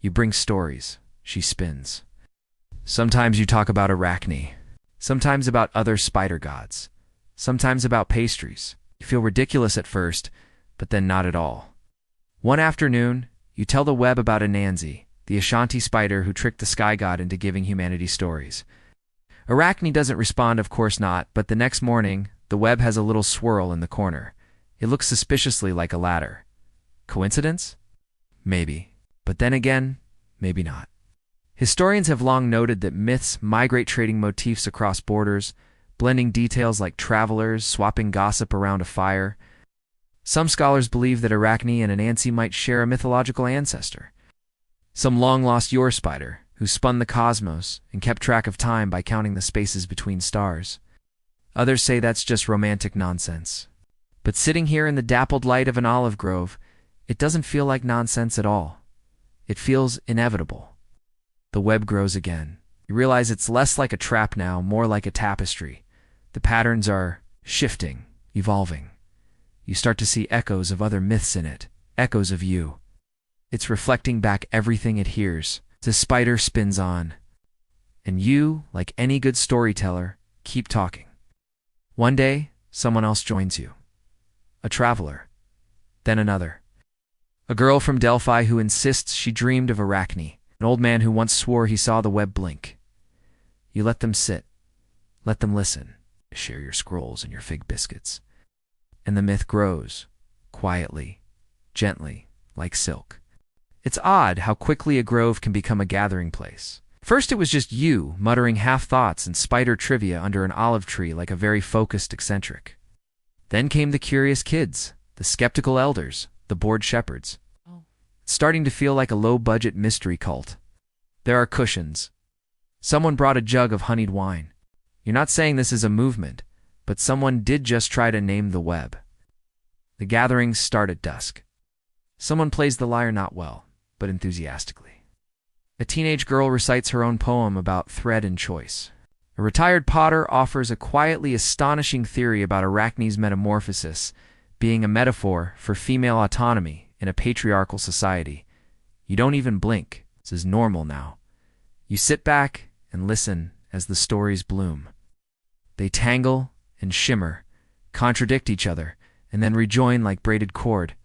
You bring stories. She spins. Sometimes you talk about Arachne. Sometimes about other spider gods. Sometimes about pastries. You feel ridiculous at first, but then not at all. One afternoon, you tell the web about Anansi, the Ashanti spider who tricked the sky god into giving humanity stories. Arachne doesn't respond, of course not, but the next morning, the web has a little swirl in the corner. It looks suspiciously like a ladder. Coincidence? Maybe. But then again, maybe not. Historians have long noted that myths migrate, trading motifs across borders, blending details like travelers swapping gossip around a fire. Some scholars believe that Arachne and Anansi might share a mythological ancestor. Some long-lost Yor spider who spun the cosmos and kept track of time by counting the spaces between stars. Others say that's just romantic nonsense. But sitting here in the dappled light of an olive grove, it doesn't feel like nonsense at all. It feels inevitable. The web grows again. You realize it's less like a trap now, more like a tapestry. The patterns are shifting, evolving. You start to see echoes of other myths in it, echoes of you. It's reflecting back everything it hears. The spider spins on. And you, like any good storyteller, keep talking. One day, someone else joins you. A traveler. Then another. A girl from Delphi who insists she dreamed of Arachne. An old man who once swore he saw the web blink. You let them sit. Let them listen. Share your scrolls and your fig biscuits. And the myth grows, quietly, gently, like silk. It's odd how quickly a grove can become a gathering place. First it was just you, muttering half-thoughts and spider trivia under an olive tree like a very focused eccentric. Then came the curious kids, the skeptical elders, the bored shepherds. It's starting to feel like a low-budget mystery cult. There are cushions. Someone brought a jug of honeyed wine. You're not saying this is a movement, but someone did just try to name the web. The gatherings start at dusk. Someone plays the lyre not well, but enthusiastically. A teenage girl recites her own poem about thread and choice. A retired potter offers a quietly astonishing theory about Arachne's metamorphosis being a metaphor for female autonomy in a patriarchal society. You don't even blink. This is normal now. You sit back and listen as the stories bloom. They tangle and shimmer, contradict each other, and then rejoin like braided cord.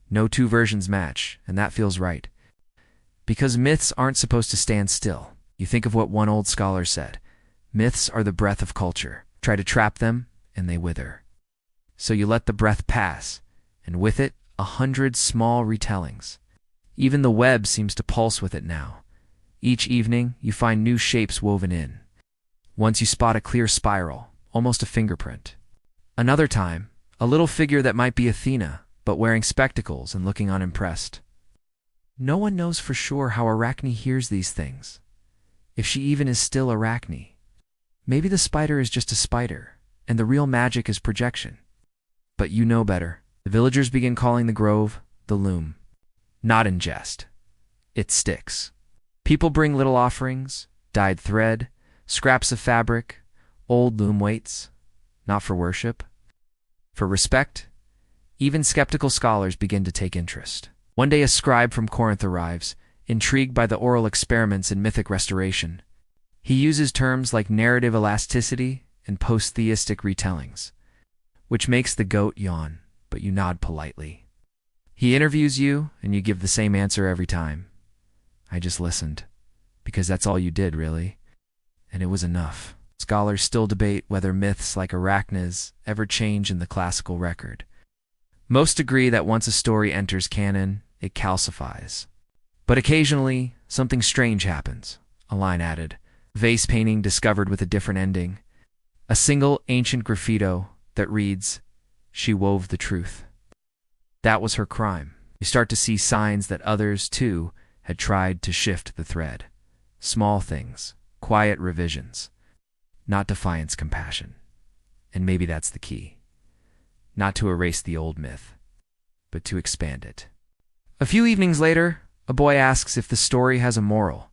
No two versions match, and that feels right. Because myths aren't supposed to stand still. You think of what one old scholar said. Myths are the breath of culture. Try to trap them, and they wither. So you let the breath pass, and with it, 100 small retellings. Even the web seems to pulse with it now. Each evening, you find new shapes woven in. Once you spot a clear spiral, almost a fingerprint. Another time, a little figure that might be Athena, but wearing spectacles and looking unimpressed. No one knows for sure how Arakhne hears these things. If she even is still Arakhne. Maybe the spider is just a spider, and the real magic is projection. But you know better. The villagers begin calling the grove the loom. Not in jest. It sticks. People bring little offerings, dyed thread, scraps of fabric, old loom weights, not for worship. For respect, even skeptical scholars begin to take interest. One day a scribe from Corinth arrives, intrigued by the oral experiments in mythic restoration. He uses terms like narrative elasticity and post-theistic retellings, which makes the goat yawn, but you nod politely. He interviews you, and you give the same answer every time. I just listened, because that's all you did, really. And it was enough. Scholars still debate whether myths like Arachne's ever change in the classical record. Most agree that once a story enters canon, it calcifies. But occasionally, something strange happens, a line added, vase painting discovered with a different ending, a single ancient graffito that reads, "She wove the truth." That was her crime. You start to see signs that others, too, had tried to shift the thread. Small things, quiet revisions. Not defiance, compassion. And maybe that's the key. Not to erase the old myth, but to expand it. A few evenings later, a boy asks if the story has a moral.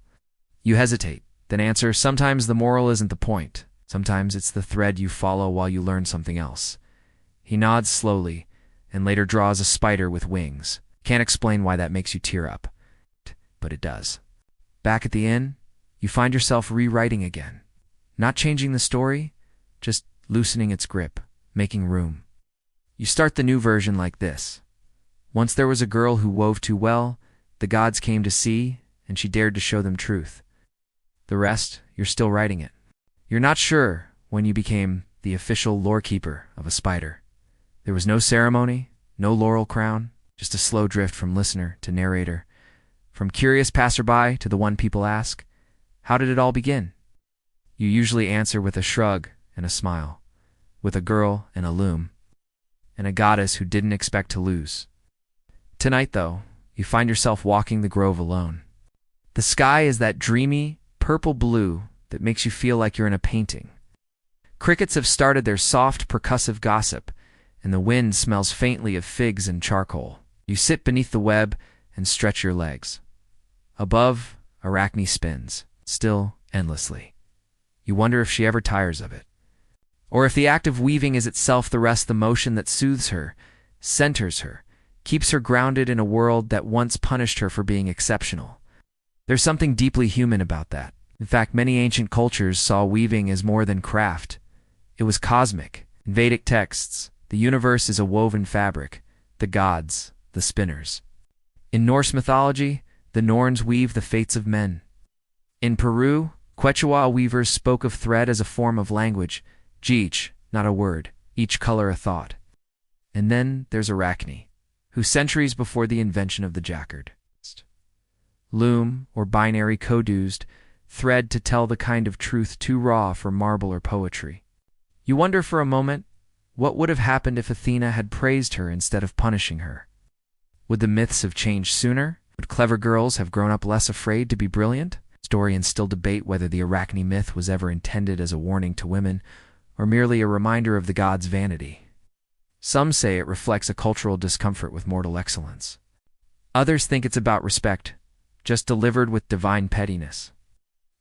You hesitate, then answer, sometimes the moral isn't the point. Sometimes it's the thread you follow while you learn something else. He nods slowly, and later draws a spider with wings. Can't explain why that makes you tear up, but it does. Back at the inn, you find yourself rewriting again. Not changing the story, just loosening its grip, making room. You start the new version like this. Once there was a girl who wove too well, the gods came to see, and she dared to show them truth. The rest, you're still writing it. You're not sure when you became the official lorekeeper of a spider. There was no ceremony, no laurel crown, just a slow drift from listener to narrator, from curious passerby to the one people ask, how did it all begin? You usually answer with a shrug and a smile, with a girl and a loom, and a goddess who didn't expect to lose. Tonight, though, you find yourself walking the grove alone. The sky is that dreamy, purple blue that makes you feel like you're in a painting. Crickets have started their soft, percussive gossip, and the wind smells faintly of figs and charcoal. You sit beneath the web and stretch your legs. Above, Arakhne spins, still endlessly. You wonder if she ever tires of it. Or if the act of weaving is itself the rest, the motion that soothes her, centers her, keeps her grounded in a world that once punished her for being exceptional. There's something deeply human about that. In fact, many ancient cultures saw weaving as more than craft. It was cosmic. In Vedic texts, the universe is a woven fabric, the gods, the spinners. In Norse mythology, the Norns weave the fates of men. In Peru, Quechua weavers spoke of thread as a form of language, each, not a word, each color a thought. And then there's Arakhne, who centuries before the invention of the jacquard, loom or binary codused, thread to tell the kind of truth too raw for marble or poetry. You wonder for a moment, what would have happened if Athena had praised her instead of punishing her? Would the myths have changed sooner? Would clever girls have grown up less afraid to be brilliant? Historians still debate whether the Arakhne myth was ever intended as a warning to women, or merely a reminder of the gods' vanity. Some say it reflects a cultural discomfort with mortal excellence. Others think it's about respect, just delivered with divine pettiness.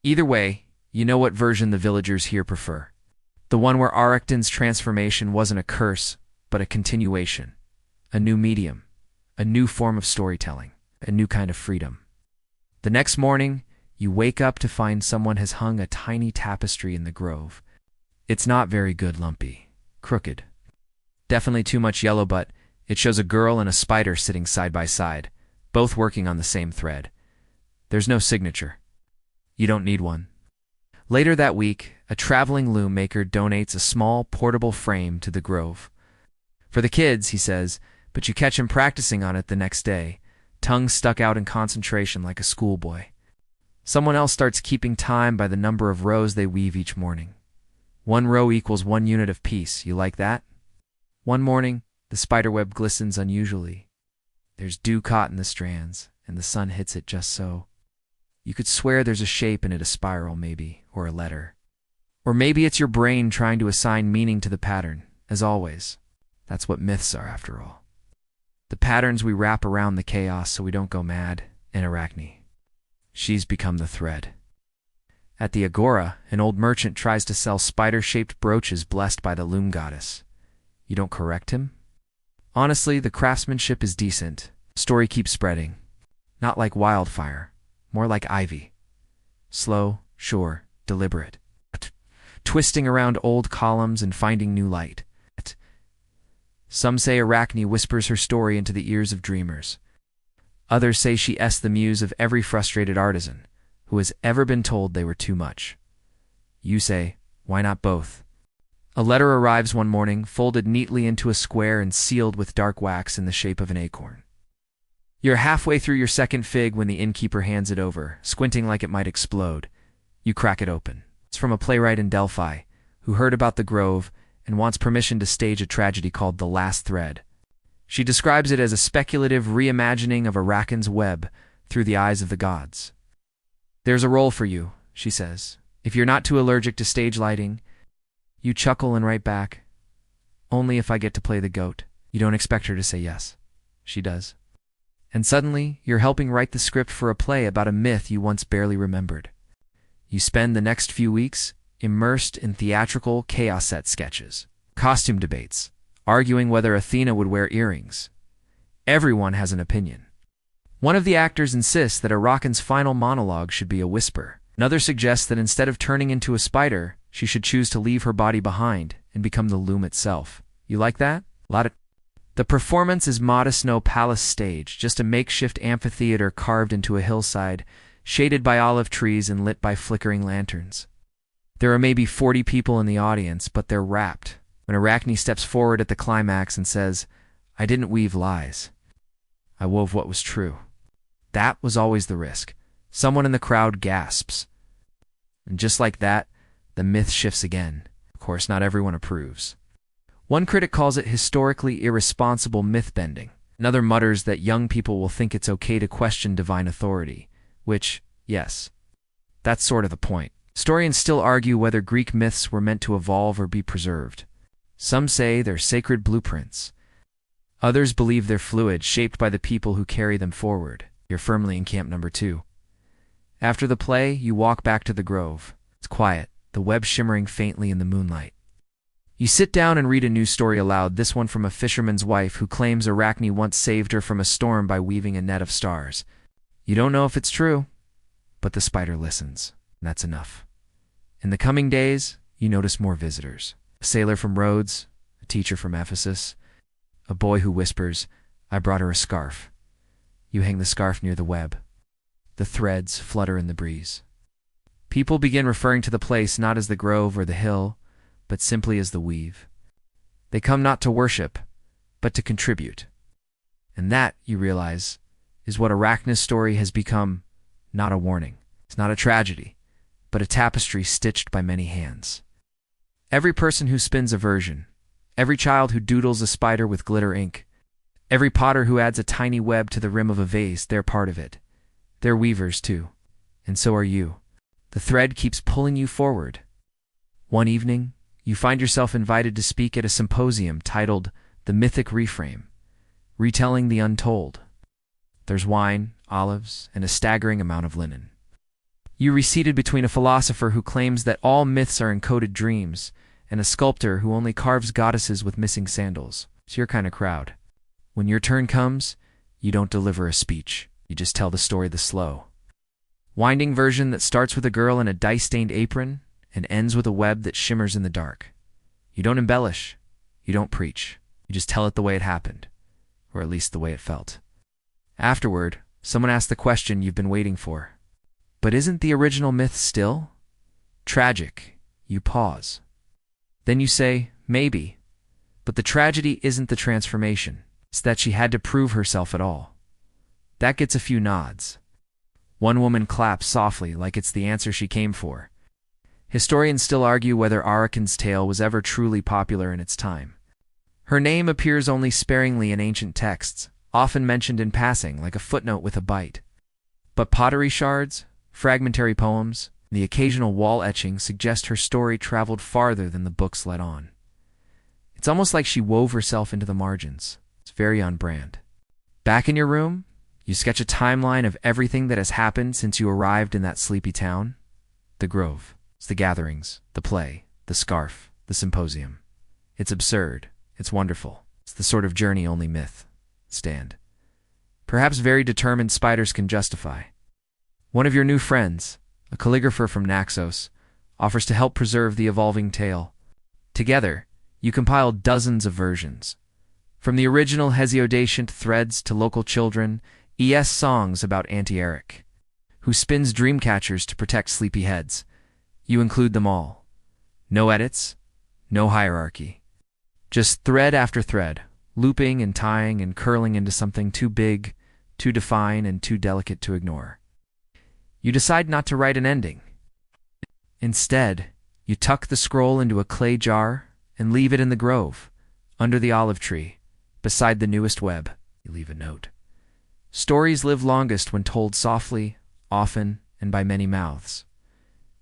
Either way, you know what version the villagers here prefer. The one where Arakhne's transformation wasn't a curse, but a continuation. A new medium, a new form of storytelling, a new kind of freedom. The next morning, you wake up to find someone has hung a tiny tapestry in the grove. It's not very good, lumpy, crooked. Definitely too much yellow, but it shows a girl and a spider sitting side by side, both working on the same thread. There's no signature. You don't need one. Later that week, a traveling loom maker donates a small, portable frame to the grove. For the kids, he says, but you catch him practicing on it the next day, tongue stuck out in concentration like a schoolboy. Someone else starts keeping time by the number of rows they weave each morning. 1 row equals 1 unit of piece. You like that? One morning, the spiderweb glistens unusually. There's dew caught in the strands, and the sun hits it just so. You could swear there's a shape in it, a spiral maybe, or a letter. Or maybe it's your brain trying to assign meaning to the pattern, as always. That's what myths are, after all. The patterns we wrap around the chaos so we don't go mad, in Arakhne. She's become the thread. At the agora, an old merchant tries to sell spider-shaped brooches blessed by the loom goddess. You don't correct him? Honestly, the craftsmanship is decent. Story keeps spreading. Not like wildfire, more like ivy. Slow, sure, deliberate. Twisting around old columns and finding new light. Some say Arakhne whispers her story into the ears of dreamers. Others say she is the muse of every frustrated artisan who has ever been told they were too much. You say, why not both? A letter arrives one morning, folded neatly into a square and sealed with dark wax in the shape of an acorn. You're halfway through your second fig when the innkeeper hands it over, squinting like it might explode. You crack it open. It's from a playwright in Delphi who heard about the grove and wants permission to stage a tragedy called The Last Thread. She describes it as a speculative reimagining of Arakhne's web through the eyes of the gods. There's a role for you, she says. If you're not too allergic to stage lighting, you chuckle and write back, only if I get to play the goat. You don't expect her to say yes. She does. And suddenly, you're helping write the script for a play about a myth you once barely remembered. You spend the next few weeks immersed in theatrical chaos set sketches, costume debates, arguing whether Athena would wear earrings. Everyone has an opinion. One of the actors insists that Arakhne's final monologue should be a whisper. Another suggests that instead of turning into a spider, she should choose to leave her body behind and become the loom itself. You like that? The performance is modest, no palace stage, just a makeshift amphitheater carved into a hillside, shaded by olive trees and lit by flickering lanterns. There are maybe 40 people in the audience, but they're rapt when Arakhne steps forward at the climax and says, I didn't weave lies. I wove what was true. That was always the risk. Someone in the crowd gasps. And just like that, the myth shifts again. Of course, not everyone approves. One critic calls it historically irresponsible myth-bending. Another mutters that young people will think it's okay to question divine authority, which, yes, that's sort of the point. Historians still argue whether Greek myths were meant to evolve or be preserved. Some say they're sacred blueprints. Others believe they're fluid, shaped by the people who carry them forward. You're firmly in camp number 2. After the play, you walk back to the grove. It's quiet, the web shimmering faintly in the moonlight. You sit down and read a new story aloud, this one from a fisherman's wife who claims Arakhne once saved her from a storm by weaving a net of stars. You don't know if it's true, but the spider listens. That's enough. In the coming days, you notice more visitors. A sailor from Rhodes, a teacher from Ephesus, a boy who whispers, I brought her a scarf. You hang the scarf near the web. The threads flutter in the breeze. People begin referring to the place not as the grove or the hill, but simply as the weave. They come not to worship, but to contribute. And that, you realize, is what Arakhne's story has become, not a warning. It's not a tragedy, but a tapestry stitched by many hands. Every person who spins a version, every child who doodles a spider with glitter ink, every potter who adds a tiny web to the rim of a vase, they're part of it. They're weavers too, and so are you. The thread keeps pulling you forward. One evening, you find yourself invited to speak at a symposium titled The Mythic Reframe, Retelling the Untold. There's wine, olives, and a staggering amount of linen. You reseated between a philosopher who claims that all myths are encoded dreams and a sculptor who only carves goddesses with missing sandals. It's your kind of crowd. When your turn comes, you don't deliver a speech. You just tell the story the slow, winding version that starts with a girl in a dye-stained apron and ends with a web that shimmers in the dark. You don't embellish. You don't preach. You just tell it the way it happened, or at least the way it felt. Afterward, someone asks the question you've been waiting for. But isn't the original myth still tragic? You pause. Then you say, maybe. But the tragedy isn't the transformation. It's that she had to prove herself at all. That gets a few nods. One woman claps softly like it's the answer she came for. Historians still argue whether Arakhne's tale was ever truly popular in its time. Her name appears only sparingly in ancient texts, often mentioned in passing like a footnote with a bite. But pottery shards, fragmentary poems, and the occasional wall etching suggest her story traveled farther than the books let on. It's almost like she wove herself into the margins. It's very on brand. Back in your room, you sketch a timeline of everything that has happened since you arrived in that sleepy town. The grove, it's the gatherings, the play, the scarf, the symposium. It's absurd. It's wonderful. It's the sort of journey only myth stand. Perhaps very determined spiders can justify. One of your new friends, a calligrapher from Naxos, offers to help preserve the evolving tale. Together, you compile dozens of versions. From the original Hesiodacent threads to local children, ES songs about Auntie Eric, who spins dream catchers to protect sleepy heads. You include them all. No edits, no hierarchy. Just thread after thread, looping and tying and curling into something too big, too defined, and too delicate to ignore. You decide not to write an ending. Instead, you tuck the scroll into a clay jar and leave it in the grove, under the olive tree, beside the newest web. You leave a note. Stories live longest when told softly, often, and by many mouths.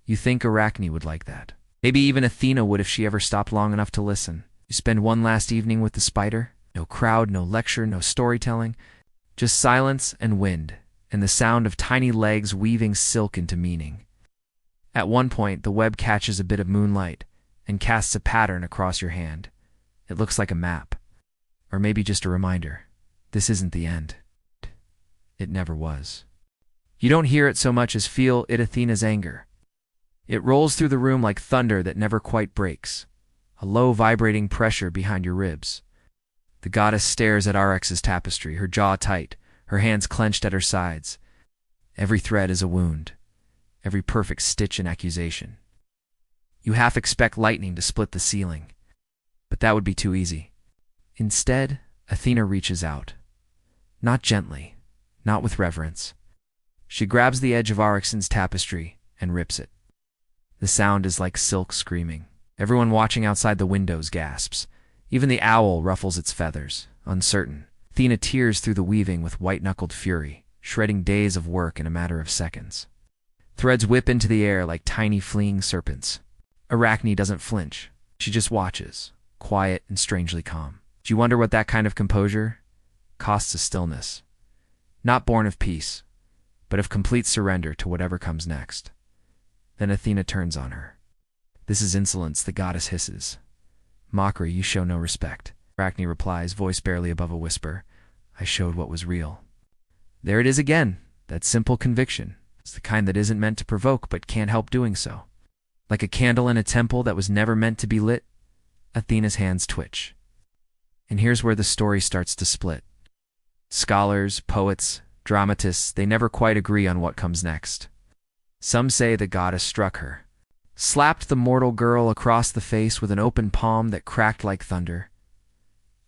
You think Arakhne would like that. Maybe even Athena would if she ever stopped long enough to listen. You spend one last evening with the spider. No crowd, no lecture, no storytelling. Just silence and wind, and the sound of tiny legs weaving silk into meaning. At one point, the web catches a bit of moonlight and casts a pattern across your hand. It looks like a map. Or maybe just a reminder. This isn't the end. It never was. You don't hear it so much as feel it Athena's anger. It rolls through the room like thunder that never quite breaks. A low vibrating pressure behind your ribs. The goddess stares at Arakhne's tapestry, her jaw tight, her hands clenched at her sides. Every thread is a wound. Every perfect stitch an accusation. You half expect lightning to split the ceiling. But that would be too easy. Instead, Athena reaches out. Not gently, not with reverence. She grabs the edge of Arakhne's tapestry and rips it. The sound is like silk screaming. Everyone watching outside the windows gasps. Even the owl ruffles its feathers, uncertain. Athena tears through the weaving with white-knuckled fury, shredding days of work in a matter of seconds. Threads whip into the air like tiny fleeing serpents. Arakhne doesn't flinch. She just watches, quiet and strangely calm. Do you wonder what that kind of composure costs a stillness? Not born of peace, but of complete surrender to whatever comes next. Then Athena turns on her. This is insolence, the goddess hisses. Mockery, you show no respect. Arakhne replies, voice barely above a whisper. I showed what was real. There it is again, that simple conviction. It's the kind that isn't meant to provoke but can't help doing so. Like a candle in a temple that was never meant to be lit, Athena's hands twitch. And here's where the story starts to split. Scholars, poets, dramatists, they never quite agree on what comes next. Some say the goddess struck her, slapped the mortal girl across the face with an open palm that cracked like thunder.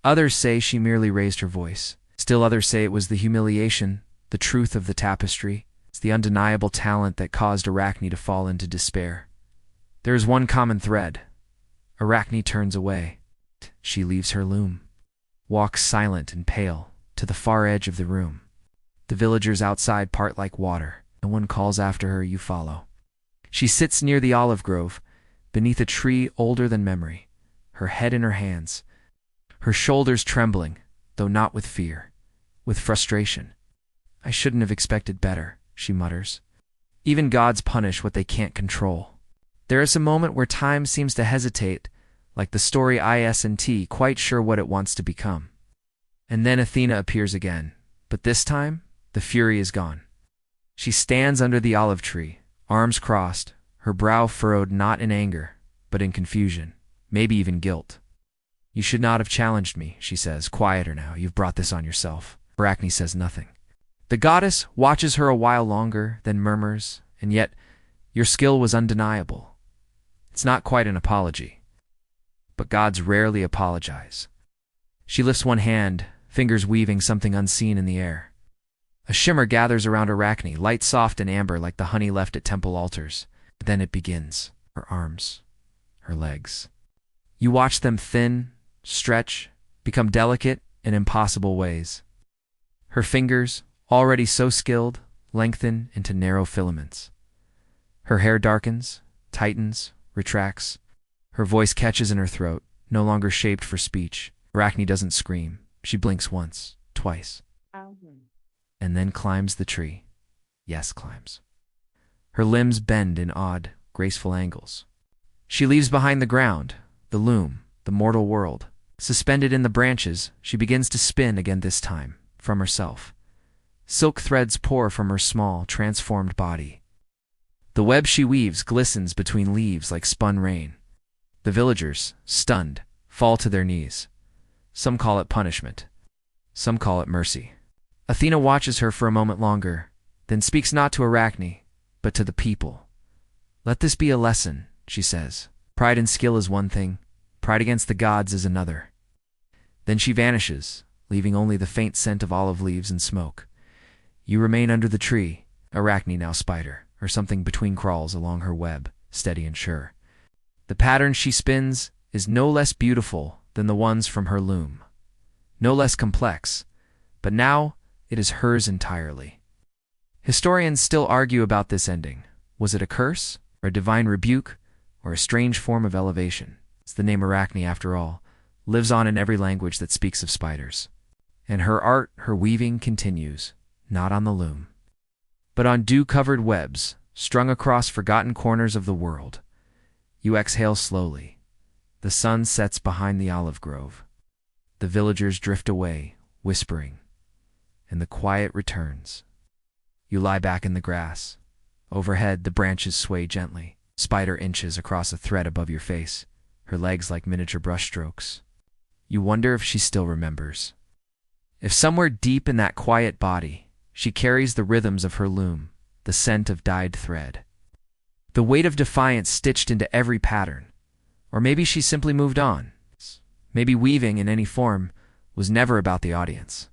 Others say she merely raised her voice. Still others say it was the humiliation, the truth of the tapestry. It's the undeniable talent that caused Arakhne to fall into despair. There is one common thread. Arakhne turns away. She leaves her loom, walks silent and pale to the far edge of the room. The villagers outside part like water. No one calls after her, you follow. She sits near the olive grove, beneath a tree older than memory, her head in her hands, her shoulders trembling, though not with fear, with frustration. I shouldn't have expected better, she mutters. Even gods punish what they can't control. There is a moment where time seems to hesitate, like the story isn't quite sure what it wants to become. And then Athena appears again, but this time, the fury is gone. She stands under the olive tree, arms crossed, her brow furrowed not in anger, but in confusion, maybe even guilt. You should not have challenged me, she says. Quieter now, you've brought this on yourself. Arakhne says nothing. The goddess watches her a while longer, then murmurs, and yet, your skill was undeniable. It's not quite an apology. But gods rarely apologize. She lifts one hand, fingers weaving something unseen in the air. A shimmer gathers around Arakhne, light soft and amber like the honey left at temple altars. Then it begins. Her arms, her legs. You watch them thin, stretch, become delicate in impossible ways. Her fingers, already so skilled, lengthen into narrow filaments. Her hair darkens, tightens, retracts. Her voice catches in her throat, no longer shaped for speech. Arakhne doesn't scream. She blinks once, twice. And then climbs the tree. Yes, climbs. Her limbs bend in odd, graceful angles. She leaves behind the ground, the loom, the mortal world. Suspended in the branches, she begins to spin again, this time, from herself. Silk threads pour from her small, transformed body. The web she weaves glistens between leaves like spun rain. The villagers, stunned, fall to their knees. Some call it punishment. Some call it mercy. Athena watches her for a moment longer, then speaks not to Arakhne, but to the people. Let this be a lesson, she says. Pride and skill is one thing, pride against the gods is another. Then she vanishes, leaving only the faint scent of olive leaves and smoke. You remain under the tree, Arakhne now spider, or something between crawls along her web, steady and sure. The pattern she spins is no less beautiful than the ones from her loom. No less complex, but now it is hers entirely. Historians still argue about this ending. Was it a curse, or a divine rebuke, or a strange form of elevation? It's the name Arakhne, after all, lives on in every language that speaks of spiders. And her art, her weaving, continues, not on the loom, but on dew-covered webs, strung across forgotten corners of the world. You exhale slowly. The sun sets behind the olive grove. The villagers drift away, whispering, and the quiet returns. You lie back in the grass. Overhead, the branches sway gently. Spider inches across a thread above your face, her legs like miniature brushstrokes. You wonder if she still remembers. If somewhere deep in that quiet body, she carries the rhythms of her loom, the scent of dyed thread, the weight of defiance stitched into every pattern. Or maybe she simply moved on. Maybe weaving in any form was never about the audience.